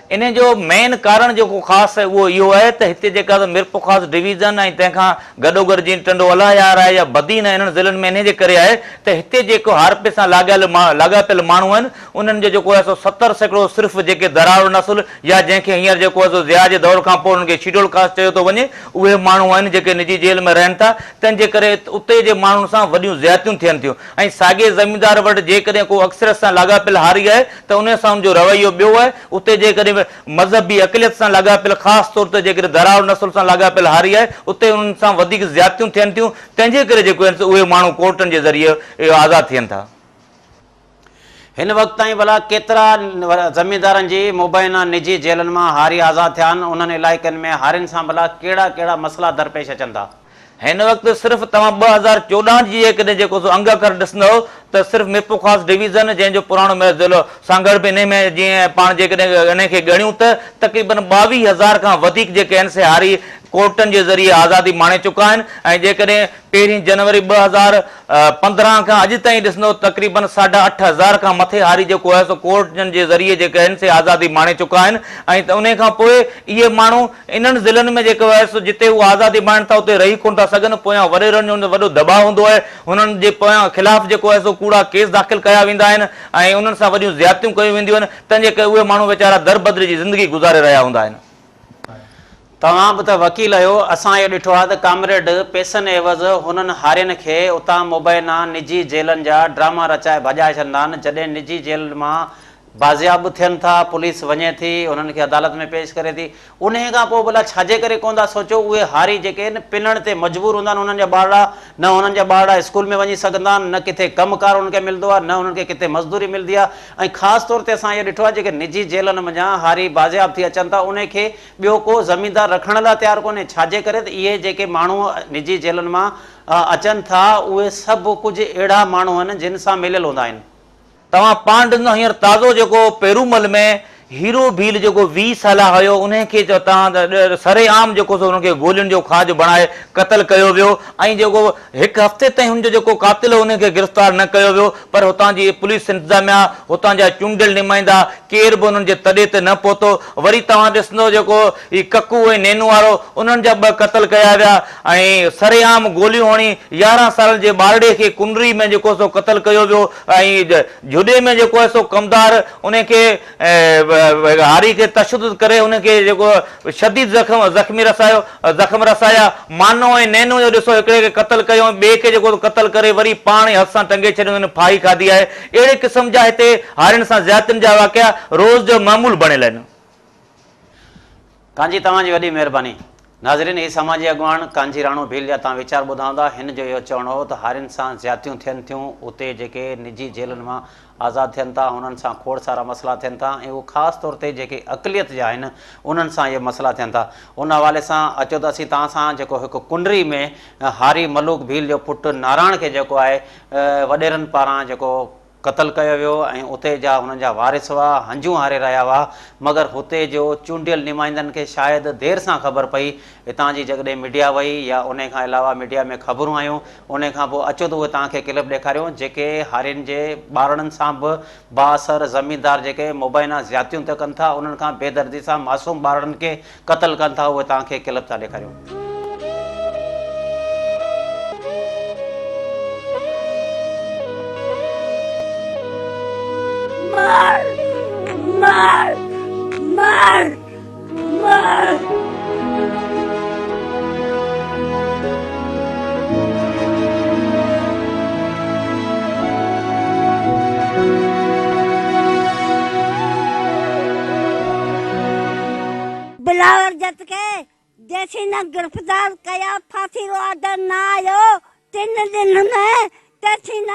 इन जो मेन कारण जेको ख़ासि आहे उहो इहो आहे त हिते जेका मीरपुरख़ास डिवीज़न ऐं तंहिंखां गॾोगॾु जीअं टंडो अलायार आहे या बदीन आहे, इन्हनि ज़िलनि में इन जे करे आहे त हिते जेको हारपे सां लाॻापियल माण्हू आहिनि उन्हनि जो जेको आहे सो 70% सिर्फ़ु जेके दरार नसुल या जंहिंखे हींअर जेको आहे सो ज़िया जे दौर खां पोइ उन्हनि खे शेड्यूल कास्ट चयो थो वञे उहे माण्हू आहिनि जेके निजी जेल में रहनि था। तंहिंजे करे उते जे माण्हुनि सां वॾियूं ज़्यादतियूं थियनि थियूं ऐं साॻे ज़मीनदार वटि जेकॾहिं को अक्सरियत सां लाॻापियल हारी आहे त उन सां उनजो रवैयो ॿियो आहे। उते जेकॾहिं मज़हबी अक़लियत सां लाॻापियल ख़ासि तौर ते जेकॾहिं दरार नसुल सां लाॻापियल हारी आहे उते उन्हनि सां वधीक ज़्यादतियूं थियनि थियूं। तंहिंजे करे जेको आहिनि उहे माण्हू कोर्टनि जे ज़रिए आज़ादु थियनि था। हिन वक़्त ताईं भला केतिरा ज़मींदारनि जी मुबैना निजी जेलनि मां हारी आज़ादु थिया आहिनि, उन्हनि इलाइक़नि में हारियुनि सां भला कहिड़ा कहिड़ा मसइला दरपेश अचनि था? हिन वक़्तु सिर्फ़ु तव्हां 2014 जी जेकॾहिं जेको सो अंग अखर ॾिसंदव त सिर्फ़ु मीरपुरख़ास डिवीज़न जंहिंजो पुराणो ज़िलो सांगड़ में इन में जीअं पाण जेकॾहिं इन खे ॻणियूं त तक़रीबन 22,000 खां वधीक जेके आहिनि से हारी कोर्टनि जे ज़रिए आज़ादी माणे चुका आहिनि ऐं जेकॾहिं 1 जनवरी 2015 खां अॼु ताईं ॾिसंदो तक़रीबन 8,500 खां मथे हारी जेको आहे सो कोर्टनि जे ज़रिए जेके आहिनि से आज़ादी माणे चुका आहिनि ऐं त उन खां पोइ इहे माण्हू इन्हनि ज़िलनि में जेको आहे सो जिते उहे आज़ादी माणनि था उते रही कोन था सघनि। पोयां वॾेरनि जो वॾो दबाव हूंदो आहे, हुननि जे पोयां ख़िलाफ़ जेको आहे सो कूड़ा केस दाख़िल कया वेंदा आहिनि ऐं उन्हनि सां वॾियूं ज़्यादतियूं कयूं वेंदियूं आहिनि। तंहिंजे करे उहे माण्हू वीचारा दर बदरी जी ज़िंदगी गुज़ारे रहिया हूंदा आहिनि। तव्हां बि त वकील आहियो, असां इहो ॾिठो आहे त कामरेड पैसनि एवज़ हुननि हारियुनि खे उतां मुबैना निजी जेलनि जा ड्रामा रचाए भॼाए छॾींदा आहिनि। जॾहिं निजी जेल मां बाज़ियाब थियनि था, पुलिस वञे थी उन्हनि खे अदालत में पेश करे थी, उन खां पोइ भला छाजे करे कोन था सोचो उहे हारी जेके आहिनि पिनण ते मजबूर हूंदा आहिनि। उन्हनि जा ॿारड़ा न उन्हनि जा ॿारड़ा स्कूल में वञी सघंदा आहिनि, न किथे कमुकार उन्हनि खे मिलंदो आहे, न उन्हनि खे किथे मज़दूरी मिलंदी आहे। ऐं ख़ासि तौर ते असां इहो ॾिठो आहे जेके निजी जेलनि मंझां हारी बाज़ियाब थी अचनि था उनखे ॿियो को ज़मीनदार रखण लाइ तयारु कोन्हे। छाजे करे त इहे जेके माण्हू निजी जेलनि मां अचनि था उहे सभु कुझु अहिड़ा माण्हू आहिनि जिन सां मिलियल हूंदा आहिनि। तव्हां पाण ॾिनो हींअर ताज़ो जेको पेरूमल में हीरो भील जेको 20 साल हुयो उनखे तव्हां सरेआम जेको सो हुनखे गोलियुनि जो खाज बणाए क़तल कयो वियो ऐं जेको 1 हफ़्ते ताईं हुनजो जेको कातिल हुनखे गिरफ़्तार न कयो वियो। पर हुतां जी पुलिस इंतिज़ामिया, हुतां जा चूंडियल नुमाइंदा केर बि हुननि जे तॾे ते न पहुतो। वरी तव्हां ॾिसंदो जेको ही ककू ऐं नेनू वारो उन्हनि जा 2 क़तल कया विया ऐं सरेआम गोलियूं हणी 11 साल जे ॿारड़े खे कुंडरी में जेको सो क़तल कयो वियो ऐं जुॾे में जेको आहे सो कमदार उनखे हारी खे तशद्दुद करे उनखे जेको शदीद ज़ख़्म रसाया। मानो ऐं नैनो जो ॾिसो हिकिड़े खे क़तल कयो ॿिए खे जेको क़तल करे वरी पाण हथ सां टंगे छॾियो, फाही खाधी आहे। अहिड़े क़िस्म जा हिते हारियुनि सां ज़्यादतियुनि जा वाक़िया रोज़ जो मामूल बणियल आहिनि। कांजी तव्हांजी वॾी महिरबानी। नाज़रीन, ही समाजी अॻवान कांजी राणो भील जा तव्हां वीचार ॿुधाईंदा। हिन जो इहो चवणो हो त हारियुनि सां ज़्यादतियूं थियनि थियूं, उते जेके निजी जेलनि मां आज़ादु थियनि था हुननि सां खोड़ सारा मसइला थियनि था ऐं उहो ख़ासि तौर ते जेके अक़लियत जा आहिनि उन्हनि सां इहे मसइला थियनि था। उन हवाले सां अचो त असीं तव्हां सां जेको हिकु कुंडरी में हारी मलूक भील जो पुटु नारायण खे जेको आहे वॾेरनि पारां जेको क़तल कयो वियो ऐं उते जा हुननि जा वारिस हुआ, हंजूं हारे रहिया हुआ, मगर हुते जो चूंडियल नुमाइंदनि खे शायदि देरि सां ख़बर पई। हितां जी जॾहिं मीडिया वई या उन खां अलावा मीडिया में ख़बरूं आयूं उन खां पोइ अचो त उहे तव्हांखे क्लिप ॾेखारियूं जेके हारियुनि जे ॿारनि सां बि बाअसर ज़मीनदार जेके मुबैना ज़्यादतियूं त कनि था उन्हनि खां बेदर्दी सां मासूम ॿारनि खे क़तल कनि था, उहे तव्हांखे क्लिप था ॾेखारियूं। मार असीं न गिरफ़्तार कया फांसी जो ऑर्डर न आयो 3 दिन में तथी न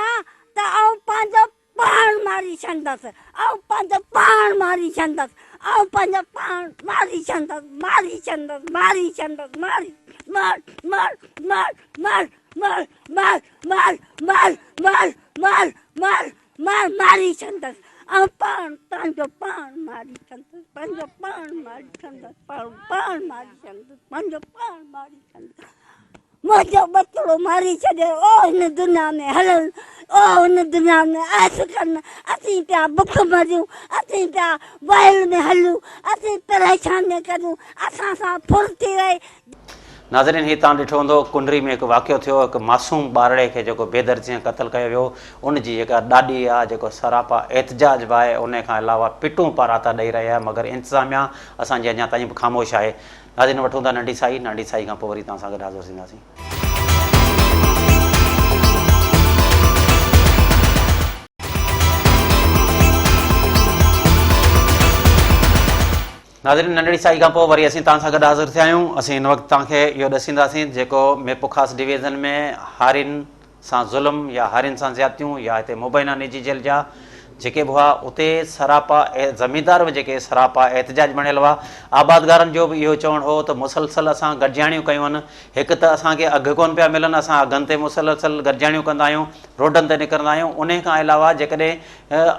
त आउं पंहिंजो पाण मारी छॾंदसि आउं पंहिंजो पाण मारी छॾंदसि आउं पंहिंजो पाण मारी छॾंदसि मारी छॾंदसि मारी छॾंदसि मारी मार मार मार मार मार मार मार मार मार मार मार मार मारी छॾंदसि आउं पाण पंहिंजो पाण मारी छॾंदसि पंहिंजो पाण मारी छॾंदसि पाण मारी छॾंदसि पंहिंजो पाण मारी छॾंदसि मुंहिंजो बचिड़ो मारी छॾियो ओ हिन दुनिया में हलनि ओ हिन दुनिया में ऐश कनि असीं पिया बुख मरियूं असीं पिया वयल में हलूं असीं परेशानी करूं असां सां फुर्ती रहे। नाज़रीन ही तव्हां ॾिठो हूंदो कुंडरी में हिकु वाक़ियो थियो हिकु मासूम ॿारड़े खे जेको बेदर्जीअ क़तल कयो वियो उन जी जेका ॾाॾी आहे जेको सरापा एहतजाज बि आहे उन खां अलावा पिटूं पारां था ॾेई रहिया मगर इंतिज़ामिया असांजी अञा ताईं बि ख़ामोश आहे। नाज़रीन वठूं था नंढी साई खां पोइ वरी तव्हां सां गॾु हाज़िर थींदासीं। नाज़रीन नंढड़ी साई खां पोइ वरी असीं तव्हां सां गॾु हाज़िर थिया आहियूं। असीं हिन वक़्तु तव्हांखे इहो ॾसींदासीं जेको मेपुखास डिवीज़न में हारियुनि सां ज़ुल्म या हारियुनि सां ज़्यादतियूं या हिते मुबैना निजी जेल जा जेके बि हुआ उते सरापा ज़मींदार बि जेके सरापा एहतजाज बणियल हुआ। आबादगारनि जो बि इहो चवणु हो त मुसलसल असां गॾिजाणियूं कयूं आहिनि। हिकु त असांखे अघु कोन पिया मिलनि असां अघनि ते मुसलसल गॾिजाणियूं कंदा आहियूं रोडनि ते निकिरंदा आहियूं। उन खां अलावा जेकॾहिं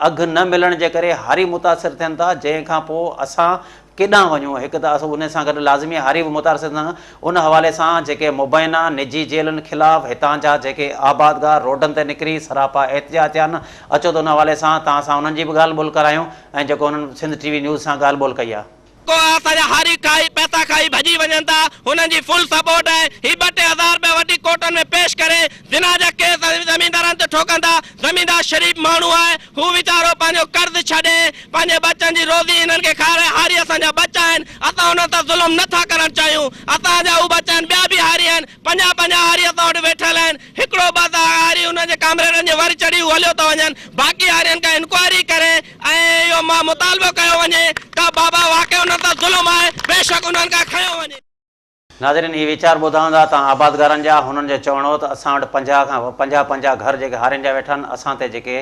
अघु न मिलण जे करे हारी मुतासिर थियनि था जंहिंखां पोइ असां केॾांहुं वञूं। हिकु त असां उन सां गॾु लाज़मी हारी बि मुतासिर थियनि उन हवाले सां जेके मुबैना निजी जेलुनि ख़िलाफ़ु हितां जा जेके आबादगार रोडनि ते निकिरी सरापा एहतजाज थिया आहिनि। अचो त उन हवाले सां तव्हां सां उन्हनि जी बि ॻाल्हि ॿोल करायूं ऐं जेको उन्हनि सिंध टीवी न्यूज़ सां ॻाल्हि ॿोल कई आहे। को असांजा हारी खाई पैसा खाई भॼी वञनि था हुननि जी फुल सपोर्ट आहे। ही 2-2 रुपया वठी कोर्टनि में पेश करे जिना जा केस ज़मींदारनि ते ठोकंदा। ज़मींदार शरीफ़ माण्हू आहे हू वीचारो पंहिंजो कर्ज़ छॾे पंहिंजे बच्चनि जी रोज़ी हिननि खे खाराए। हारी असांजा बच्चा आहिनि असां हुन सां ज़ुल्म नथा करणु चाहियूं। असांजा हू बच्चा आहिनि ॿिया बि हारी आहिनि 50 हारी असां वटि वेठल आहिनि। हिकिड़ो ॿ हारी हुनजे कामरेडनि जे वरी चढ़ी हलियो था वञनि। बाक़ी हारियुनि खां इंक्वायरी करे ऐं इहो मां मुतालबो कयो वञे त बाबा वाक़ई ज़ुल्म आहे बेशक उन्हनि खां खयो वञे। नाज़रीन ही वीचार ॿुधा हूंदा तव्हां आबादगारनि जा हुननि जो चवणो हो त असां वटि 50 घर जेके हारियुनि जा वेठा आहिनि असां ते जेके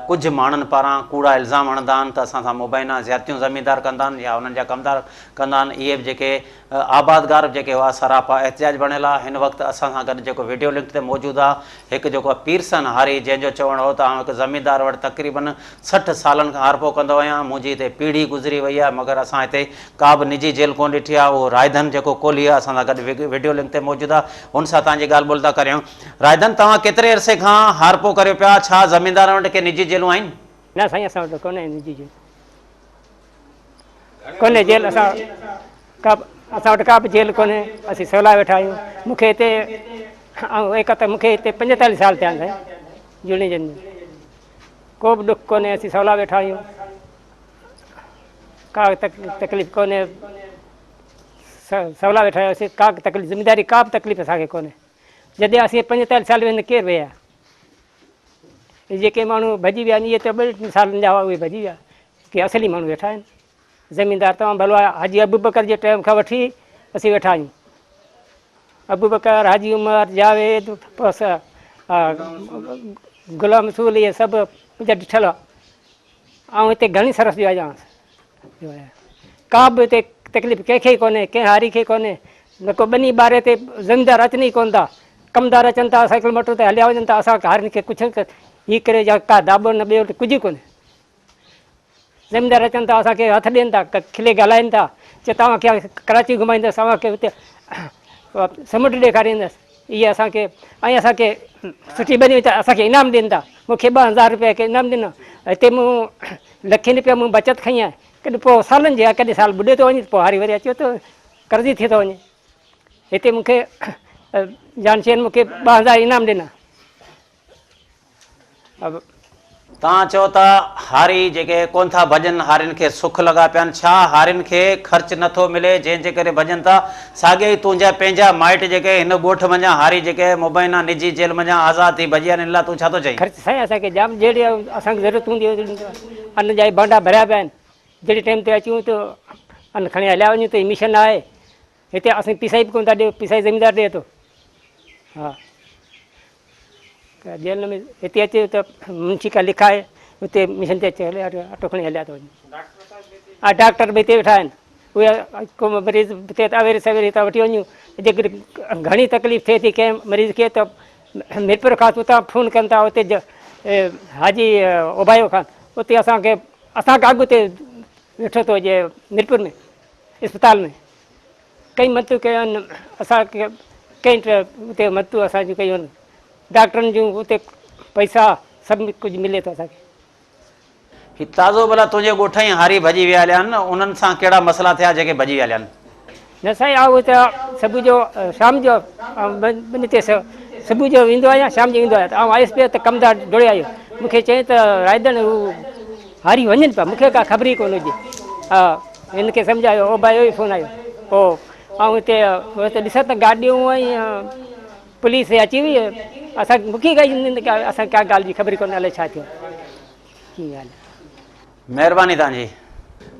कुझु माण्हुनि पारां कूड़ा इल्ज़ाम हणंदा आहिनि त असां सां मुबैना ज़्यादतियूं ज़मींदार कंदा आहिनि या हुननि जा कमदार कंदा आहिनि। इहे बि जेके आबादगार जेके हुआ सरापा एहतजाज बणियल आहे। हिन वक़्तु असां सां गॾु जेको वीडियो लिंक ते मौजूदु आहे हिकु जेको पीरसन हारी जंहिंजो चवणु हो त आउं हिकु ज़मींदार वटि तक़रीबन 60 सालनि खां हारपो कंदो आहियां मुंहिंजी हिते पीढ़ी गुज़री वई आहे मगर असां हिते का बि निजी जेल कोन ॾिठी आहे। उहो रायधन जेको कोली आहे असां सां गॾु वीडियो लिंक ते मौजूदु आहे हुन सां तव्हांजी ॻाल्हि ॿोल था करियूं। रायधन तव्हां केतिरे अरसे खां हारपो करियो पिया छा ज़मींदार वटि के निजी जेलूं आहिनि? न साईं असां वटि कोन्हे निजी जेल कोन्हे जेल असां वटि का बि जेल कोन्हे। असीं सवला वेठा आहियूं। मूंखे हिते मूंखे हिते 45 साल थिया आहिनि साईं जुड़ी जन को बि ॾुख कोन्हे। असीं सवला वेठा आहियूं का तकलीफ़ कोन्हे सवला वेठा आहियूं। असीं का तकलीफ़ ज़िमेदारी का बि तकलीफ़ असांखे कोन्हे। जॾहिं असीं 45 साल में केरु विया जेके माण्हू भॼी विया आहिनि इहे त 2 सालनि जा हुआ उहे भॼी विया के असली माण्हू वेठा आहिनि। ज़मींदार तमामु भलो आहे। हाजी अबू बकर जे टाइम खां वठी असीं वेठा आहियूं। अबू बकर हाजी उमर जावेद गुलाम रसूल इहे सभु मुंहिंजा ॾिठल आहे। ऐं हिते घणी सरस जो आहियां का बि हिते तकलीफ़ कंहिंखे ई कोन्हे कंहिं हारी खे कोन्हे। न को 2 ॿारे ते ज़मींदार अचनि ई कोन था। कमदार अचनि था साइकिल मोटर ते हलिया वञनि था। असांखे हारियुनि खे कुझु हीअ करे या का दाॿो न ॿियो कुझु कोन्हे। ज़मींदार अचनि था असांखे हथ ॾियनि था खिले ॻाल्हाइनि था चए तव्हांखे कराची घुमाईंदसि तव्हांखे हुते समुंड ॾेखारींदसि इहे असांखे ऐं असांखे सुठी बनी असांखे इनाम ॾियनि था। मूंखे 2000 रुपया के इनाम ॾिनो। हिते मूं लखनि रुपया मूं बचति खई आहे। कॾहिं पोइ सालनि जी आहे कॾहिं साल ॿुॾे थो वञे पोइ हारी वरी अचे थो कर्ज़ी थी थो वञे। हिते मूंखे जानशियनि मूंखे 2000 इनाम ॾिना। तव्हां चओ था हारी जेके कोन था भॼनि हारियुनि खे सुख लॻा पिया आहिनि। छा हारियुनि खे ख़र्च नथो मिले जंहिंजे करे भॼनि था? साॻियो ई तुंहिंजा पंहिंजा माइट जेके हिन ॻोठ मंझां हारी जेके मुबैना निजी जेल मंझां आज़ादु थी भॼी आहिनि इन लाइ तूं छा थो चईं? ख़र्च साईं असांखे जाम जहिड़ी असांखे ज़रूरत हूंदी आहे अन जा भांडा भरिया पिया आहिनि। जहिड़े टाइम ते अचूं त अन खणी हलिया वञूं त मिशन आहे हिते असां पिसाई बि कोन था ॾियो, पिसाई ज़मीनदार ॾिए थो। हा त जेल में हिते अचे त मुंशी का लिखाए हुते मिशन ते अचे, हले ऑटो खणी हलिया थो वञे। हा डॉक्टर बि हिते वेठा आहिनि, उहे को मरीज़ हिते अवेरे सवेरे हितां वठी वञूं। जेकॾहिं घणी तकलीफ़ थिए थी कंहिं मरीज़ खे त मीरपुर खां उतां फ़ोन कनि था, उते हाजी ओबायो खां, उते असांखे अॻिते वेठो थो हुजे मीरपुर में इस्पताल में। कई मदद कयूं आहिनि असांखे, कई उते मदद असांजूं कयूं आहिनि डॉक्टरनि जूं, उते पैसा सभु कुझु मिले थो असांखे। ही ताज़ो भला तुंहिंजे ॻोठ ई हारी भॼी विया हलिया आहिनि, उन्हनि सां कहिड़ा मसइला थिया जेके भॼी विया हलिया आहिनि? न साईं, उहो त सुबुह जो शाम जो ॿिनि ते सुबुह जो ईंदो आहियां, शाम जो ईंदो आहियां त आउं आयुसि पियो त कमदार डोड़े आयो, मूंखे चई त रायदन हू हारी वञनि पिया, मूंखे का ख़बर ई कोन हुजे। हा हिनखे सम्झायो, ओबायो ई फ़ोन आयो पोइ ऐं हिते ॾिसां त गाॾियूं ऐं पुलिस अची वई, असां मूंखे काई असां का ॻाल्हि जी ख़बर ई कोन्हे, अलाए छा थियो कीअं ॻाल्हि। महिरबानी तव्हांजी।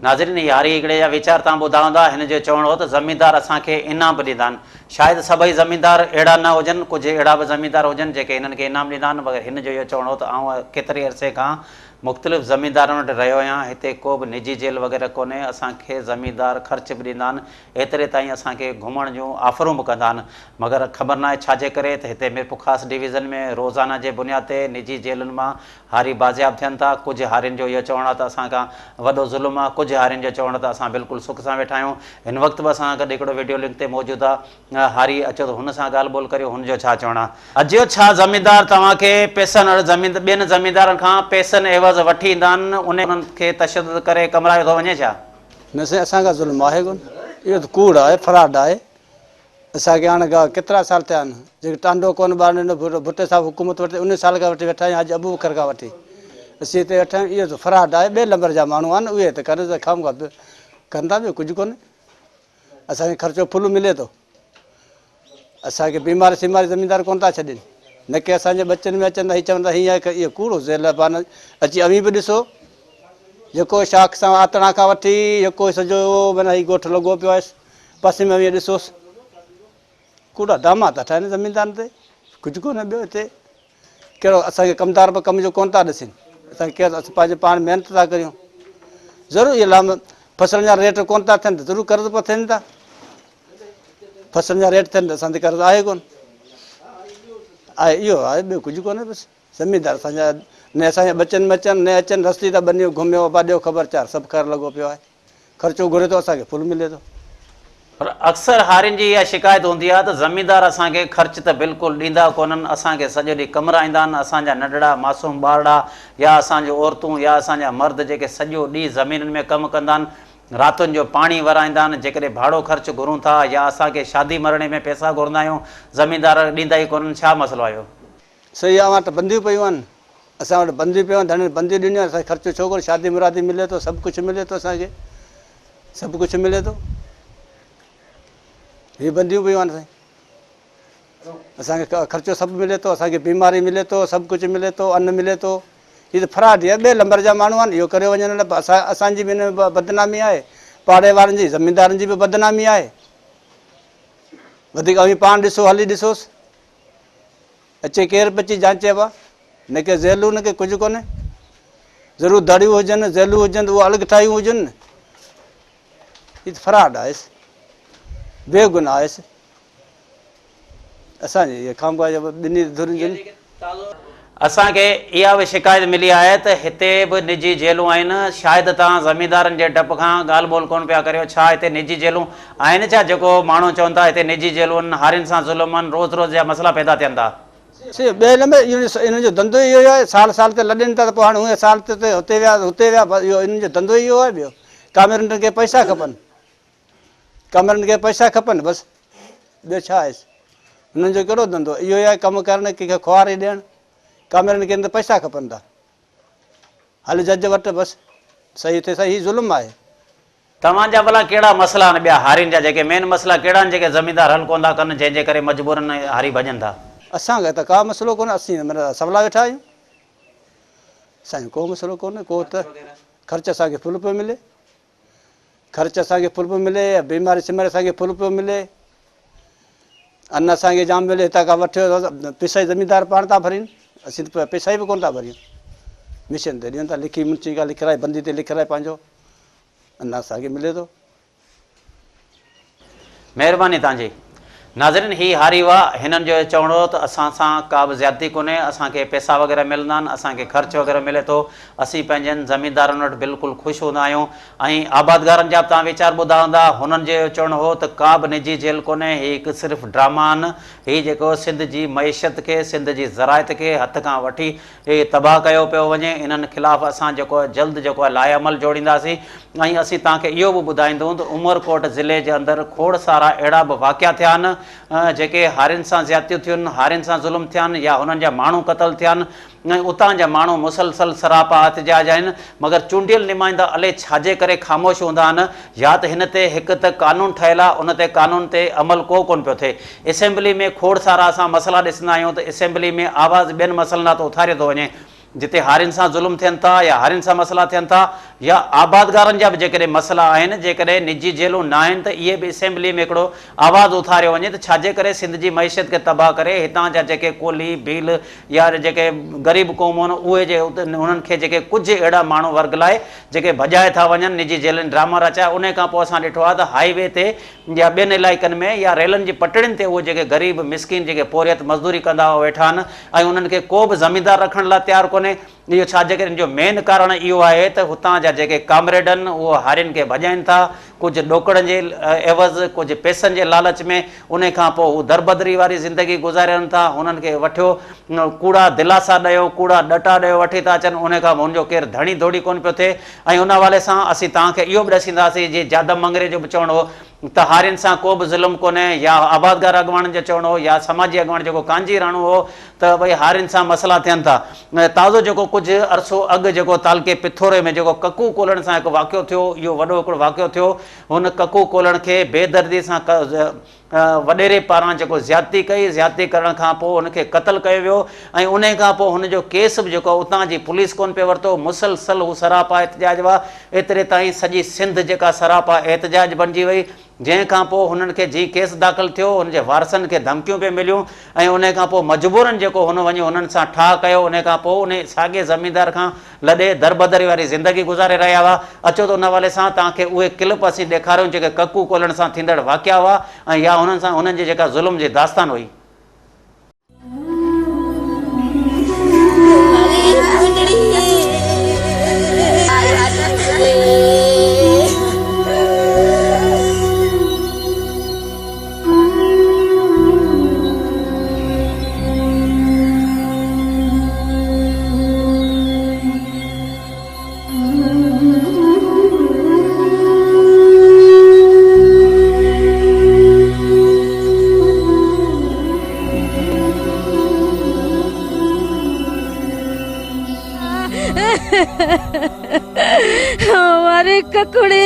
नाज़रीन, ही हारी हिकिड़े जा वीचार तव्हां ॿुधा हूंदा। हिन जो चवणो हो त ज़मीनदार असांखे इनाम बि ॾींदा आहिनि। शायदि सभई ज़मीनदार अहिड़ा न हुजनि, कुझु अहिड़ा बि ज़मीनदार हुजनि जेके हिननि खे इनाम ॾींदा आहिनि, मगर हिन जो इहो चवणो हो त आउं केतिरे अरसे खां मुख़्तलिफ़ ज़मीनदारनि वटि रहियो आहियां, हिते को बि निजी जेल वग़ैरह कोन्हे, असांखे ज़मीनदार ख़र्च बि ॾींदा आहिनि, एतिरे ताईं असांखे घुमण जूं ऑफरूं बि कंदा आहिनि। मगर ख़बर न आहे छाजे करे त हिते मीरपुर ख़ासि डिवीज़न में रोज़ाना जे बुनियाद ते निजी जेलुनि मां हारी बाज़ियाब थियनि था। कुझु हारियुनि जो इहो चवणु आहे त असांखां वॾो ज़ुल्म आहे, कुझु हारियुनि जो चवणु त असां बिल्कुलु सुख सां वेठा आहियूं। हिन वक़्तु बि असां गॾु हिकिड़ो वीडियो लिंक ते मौजूदु आहे, हारी अचो त हुन सां ॻाल्हि ॿोल करियो, हुनजो छा चवणु आहे। अॼु छा ज़मीनदार तव्हांखे पैसनि ॿियनि ज़मीनदारनि खां पैसनि एवज़ वठी ईंदा आहिनि, उन्हनि खे तशदुद करे कमरायो थो वञे छा? न साईं, असांखां ज़ुल्म आहे कोन, इहो त कूड़ आहे, फ्रॉड आहे। असांखे हाणे केतिरा साल थिया आहिनि, जेके टांडो कोन ॿारनि भुटे साहिब हुकूमत वठी 19 साल खां वठी वेठा आहियूं, अॼु अबू बकर खां वठी असीं हिते वेठा आहियूं। इहो त फ्रॉड आहे, ॿिए नंबर जा माण्हू आहिनि, उहे त करे त खाम कनि था, ॿियो कुझु कोन्हे। असांखे ख़र्चो फुल मिले थो, असांखे बीमारी सीमारी ज़मीनदार कोन था छॾनि, न की असांजे बचनि में अचनि था, हीअ चवनि था हीअं इहो कूड़ो ज़ेल पान अची अवी बि ॾिसो, जेको शाख सां आतणा खां वठी जेको सॼो माना हीउ ॻोठु लॻो पियो आहे पासे में, ॾिसोसि कूड़ा ड्रामा था ठाहिनि ज़मीनदारनि ते, कुझु कोन्हे ॿियो हिते। कहिड़ो असांखे कमदार बि कम जो कोन था ॾिसनि, असांखे केरु असां पंहिंजे पाण महिनत था करियूं। ज़रूरु इहे लाम फसलनि जा रेट कोन था थियनि त ज़रूरु कर्ज़ पिया थियनि था, फसलनि जा रेट थियनि त असांखे कर्ज़ु आहे कोन आहे, इहो आहे, ॿियो कुझु कोन्हे। बसि ज़मीनदार असांजा न असांजे बचनि में अचनि, न अचनि, रस्ती था बनियो घुमियो बाॾियो ख़बरचार सभु ख़ैरु लॻो पियो आहे, ख़र्चो घुरे थो, असांखे फुल मिले थो। पर अक्सर हारियुनि जी इहा शिकायत हूंदी आहे त ज़मीनदार असांखे ख़र्च त बिल्कुलु ॾींदा कोन्हनि, असांखे सॼो ॾींहुं कमराईंदा आहिनि, असांजा नंढड़ा मासूम ॿारड़ा या असांजो औरतूं या असांजा मर्द जेके सॼो ॾींहुं ज़मीनुनि में कमु कंदा आहिनि, रातियुनि जो पाणी वराईंदा आहिनि, जेकॾहिं भाड़ो ख़र्च घुरूं था या असांखे शादी मरणे में पैसा घुरंदा आहियूं, ज़मीनदार ॾींदा ई कोन्हनि, छा मसइलो आहे? सही आहे, वटि बंदियूं पियूं आहिनि, असां वटि बंदियूं पियूं आहिनि, धणी बंदियूं ॾिनियूं आहिनि, असांखे ख़र्चो छो कोन्हे, शादी मुरादी मिले थो, सभु कुझु मिले थो, असांखे सभु कुझु मिले थो, हीअ बंदियूं पियूं आहिनि साईं, असांखे ख़र्चो सभु मिले थो, असांखे बीमारी मिले थो, सभु कुझु मिले थो, अन्न मिले थो। हीअ त फ्रॉड आहे, ॿिए नंबर जा माण्हू आहिनि, इहो करे वञण लाइ असांजी बि हिन में बदनामी आहे, पाड़े वारनि जी ज़मीनदारनि जी बि बदनामी आहे। वधीक अवी पाण ॾिसो, हली ॾिसोसि, अचे केरु बि अची जांचे पिया, न के ज़ेलूं न के कुझु कोन्हे, ज़रूरु दड़ियूं हुजनि, ज़ेलूं हुजनि, उहो अलॻि ठाहियूं हुजनि न, हीअ त फ्रॉड आहे, बेगुनाह आहे। असांजी इहे खामखा ॿिन्ही धुरियुनि जी असांखे इहा बि शिकायत मिली आहे त हिते बि निजी जेलूं आहिनि, शायदि तव्हां ज़मीनदारनि जे डप खां ॻाल्हि ॿोल कोन पिया करियो, छा हिते निजी जेलूं आहिनि छा? जेको माण्हू चवनि था हिते निजी जेलूं आहिनि, हारियुनि सां ज़ुल्म आहिनि, रोज़ रोज़ जा मसइला पैदा थियनि था। ॿिए नंबर इन्हनि जो धंधो ई इहो आहे, साल साल ते लॾनि था त पोइ हाणे उहे साल ते हुते विया इहो इन्हनि जो धंधो ई इहो आहे। ॿियो कामेरनि खे पैसा खपनि, कामेरनि खे पैसा खपनि, बसि ॿियो छा आहे? हुननि जो कहिड़ो धंधो इहो ई आहे, कमु करणु, कंहिंखे खुआरे ॾियणु, कामेरनि खे त पैसा खपनि था, हल जज वटि, बसि सही थिए सही, ज़ुल्म आहे। तव्हांजा भला कहिड़ा मसइला आहिनि ॿिया हारियुनि जा, जेके मेन मसइला कहिड़ा आहिनि जेके ज़मीनदार हल कोन था कनि, जंहिंजे करे मजबूरन हारी भॼनि था? असांखे त का मसइलो कोन्हे, असीं माना सवला वेठा आहियूं, असांजो को मसइलो कोन्हे, को त ख़र्चु असांखे फुल पियो मिले, ख़र्च असांखे फुल पियो मिले, बीमारी सिमारी असांखे फुल पियो मिले, अन्न असांखे जाम मिले, हितां खां वठियो पैसा ई ज़मीनदार पाण था भरीनि, असीं त पैसा ई बि कोन था भरियूं, मिशन ते ॾियनि था लिखी मुंची खां लिखाराए बंदी ते लिखाराए पंहिंजो अन्न असांखे मिले थो। महिरबानी तव्हांजी। नाज़रीन, ही हारी हुआ। हिननि जो चवणो त असां सां का बि ज़्यादती कोन्हे, असांखे पैसा वग़ैरह मिलंदा आहिनि, असांखे ख़र्च वग़ैरह मिले थो, असीं पंहिंजनि ज़मीनदारनि वटि बिल्कुलु ख़ुशि हूंदा आहियूं। ऐं आबादगारनि जा बि तव्हां वीचार ॿुधा हूंदा, हुननि जो चवणो हो त का बि निजी जेल कोन्हे, ही हिकु सिर्फ़ु ड्रामा आहिनि। ही जेको सिंध जी मईशत खे, सिंध जी ज़राइत खे हथ खां वठी तबाह कयो पियो वञे, इन्हनि ख़िलाफ़ु असां जेको जल्द जेको आहे लाइ अमल जोड़ींदासीं। ऐं असीं तव्हांखे इहो बि ॿुधाईंदूं त उमरकोट ज़िले जे अंदरि खोड़ सारा अहिड़ा बि वाक़िया थिया आहिनि जेके हारियुनि सां ज़्यादतियूं थियूं, हारियुनि सां ज़ुल्म थिया आहिनि, या हुननि जा माण्हू क़तल थिया आहिनि, ऐं उतां जा माण्हू मुसलसल सरापा एहतिजाज आहिनि, मगर चूंडियल नुमाइंदा अलाए छाजे करे ख़ामोश हूंदा आहिनि। या त हिन ते हिकु त कानून ठहियलु आहे, उन ते कानून ते अमल को कोन पियो थिए। असेंबली में खोड़ सारा असां मसइला ॾिसंदा आहियूं त असेंबली में आवाज़ु ॿियनि मसइलनि तां उथारियो थो वञे, जिते हारियुनि सां ज़ुल्म थियनि था या हारियुनि सां मसइला थियनि था, या आबादगारनि जा बि जेकॾहिं मसइला आहिनि, जेकॾहिं निजी जेलूं न आहिनि, त इहे बि असेंबली में हिकिड़ो आवाज़ु उथारियो वञे त छाजे करे सिंध जी मईशत खे तबाह करे हितां जा जेके कोली भील या जेके ग़रीब क़ौमूं आहिनि, उहे जे उन्हनि खे जेके कुझु अहिड़ा माण्हू वर्ग लाइ जेके भॼाए था वञनि, निजी जेलनि ड्रामा रचाए, उन खां पोइ असां ॾिठो आहे त हाईवे ते या ॿियनि इलाइक़नि में या रेलनि जी पटड़ियुनि ते उहे जेके ग़रीब मिसकिन जेके पोरियत मज़दूरी कंदा हुआ वेठा आहिनि, ऐं उन्हनि खे को बि ज़मीनदार रखण लाइ तयारु कोन्हे। इहो छाजे करे, जो मेन कारण इहो आहे त हुतां जा जेके कामरेड आहिनि उहो हारियुनि खे भॼाइनि था, कुझु ॾोकड़नि जे एवज़, कुझु पैसनि जे लालच में, उन खां पोइ हू दरबदरी वारी ज़िंदगी गुज़ारनि था। हुननि खे वठियो कूड़ा दिलासा ॾियो, कूड़ा ॾटा ॾियो, वठी था अचनि, उन खां हुनजो केरु धणी धोड़ी कोन पियो थिए। ऐं उन हवाले सां असीं तव्हांखे इहो बि ॾसींदासीं, जीअं जादव मंगरे जो बि चवणो हो त हारियुनि सां को बि ज़ुल्म कोन्हे, या आबादगार अॻवाननि जो चवणो हो, या समाजी अॻवान जेको कांजी राणो हो त भई हारियुनि सां मसइला थियनि था। ताज़ो जेको कुझु अरसो अॻु जेको तालके पिथोरे में जेको ककू कोलण सां हिकु वाक़ियो थियो, इहो वॾो हिकिड़ो वाक़ियो थियो। हुन ककू कोलण खे बेदर्दी सां वॾेरे पारां जेको ज़्यादती कई, ज़्यादती करण खां पोइ हुनखे क़तलु कयो वियो, ऐं उन खां पोइ हुनजो केस बि जेको उतां जी पुलिस कोन पियो वरितो, मुसलसल हू सरापा एहतिजाज हुआ, एतिरे ताईं सॼी सिंध जेका सरापा एहतिजाज बणिजी वई। जंहिंखां पोइ हुननि खे जीअं केस दाख़िल थियो, हुनजे वारसनि खे धमकियूं पियूं मिलियूं, ऐं उन खां पोइ मजबूरनि जेको हुन वञी हुननि सां ठाह कयो, उन खां पोइ उन साॻे ज़मीनदार खां लॾे दरबदरी वारी ज़िंदगी गुज़ारे रहिया हुआ। अचो त उन हवाले सां तव्हांखे उहे क्लिप असीं ॾेखारियूं जेके ककू कोलण सां थींदड़ वाक़िया हुआ, ऐं या हुननि सां हुननि जी जेका ज़ुल्म जी दास्तान हुई। हमारे ककड़े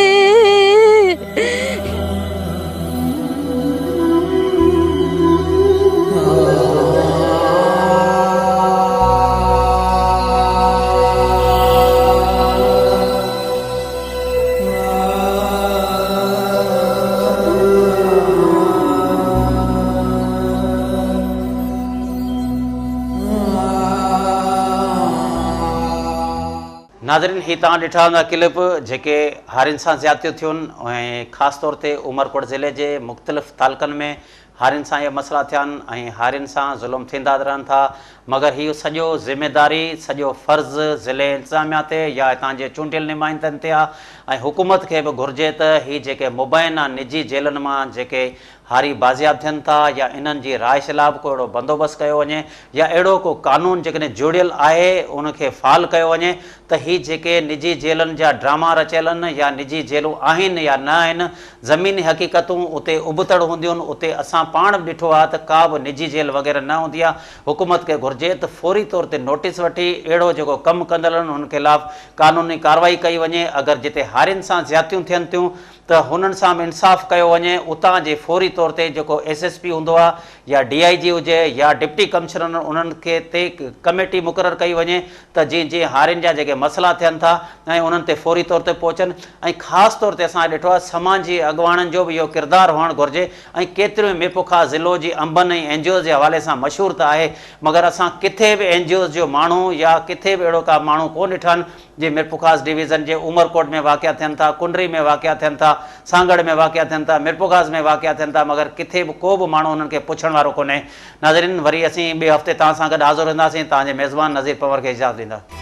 नाज़रीन, ही तव्हां ॾिठा हूंदा क्लिप जेके हारियुनि सां ज़्यादतियूं थियुनि, ऐं ख़ासि तौर ते उमरकोट ज़िले जे मुख़्तलिफ़ तालुक़नि में हारियुनि सां इहे मसइला थिया आहिनि, ऐं हारियुनि सां ज़ुल्म थींदा रहनि था। मगर हीउ सॼो ज़िमेदारी, सॼो फ़र्ज़ु ज़िले इंतिज़ामिया ते या हितां जे चूंडियल नुमाइंदनि ते आहे। ऐं हुकूमत खे बि घुरिजे त हीअ जेके मुबैना निजी जेलनि मां जेके हारी बाज़ियाब थियनि था, या इन्हनि जी राइश लाइ बि को अहिड़ो बंदोबस्तु कयो वञे, या अहिड़ो को कानून जेकॾहिं जुड़ियल आहे उनखे फ़ाल कयो वञे, त हीअ जेके निजी जेलनि जा ड्रामा रचियल आहिनि, या निजी जेलूं आहिनि या न आहिनि, ज़मीनी हक़ीक़तूं उते उबतड़ हूंदियूं आहिनि। उते असां पाण बि ॾिठो आहे त का बि निजी जेल वग़ैरह न हूंदी आहे। हुकूमत खे घुरिजे त फौरी तौर ते नोटिस वठी अहिड़ो जेको कमु कंदड़ आहिनि उन ख़िलाफ़ कानूनी कार्रवाई कई वञे। अगरि जिते हारियुनि सां ज़्यादतियूं थियनि थियूं त हुननि सां बि इंसाफ़ कयो वञे। उतां जे फौरी तौर ते जेको SSP हूंदो आहे या DIG हुजे या डिप्टी कमिश्नर, उन्हनि खे ते कमेटी मुक़ररु कई वञे त जीअं जीअं हारियुनि जा जेके मसइला थियनि था ऐं उन्हनि ते फौरी तौर ते पहुचनि। ऐं ख़ासि तौर ते असां ॾिठो आहे समाजी अॻुवाणनि जो बि इहो किरदारु हुअणु घुरिजे। ऐं केतिरियूं मिरपुखा ज़िलो जी अंबनि ऐं NGOs जे हवाले सां मशहूरु त आहे, मगर असां किथे बि NGOs जो माण्हू या किथे बि अहिड़ो का माण्हू कोन ॾिठा आहिनि जे मिरपुखास डिवीज़न जे उमरकोट में वाक़िया थियनि था, कुंडरी में वाक़िया थियनि था, सांगड़ में वाक़िया थियनि था, मिरपुखास में वाक़िया थियनि था, मगर किथे बि को बि माण्हू उन्हनि खे पुछण वारो कोन्हे। नाज़रीन, वरी असीं ॿिए हफ़्ते तव्हां सां गॾु हाज़िर रहंदासीं। तव्हांजे मेज़बान नज़ीर पंवर खे इजाज़त ॾींदा।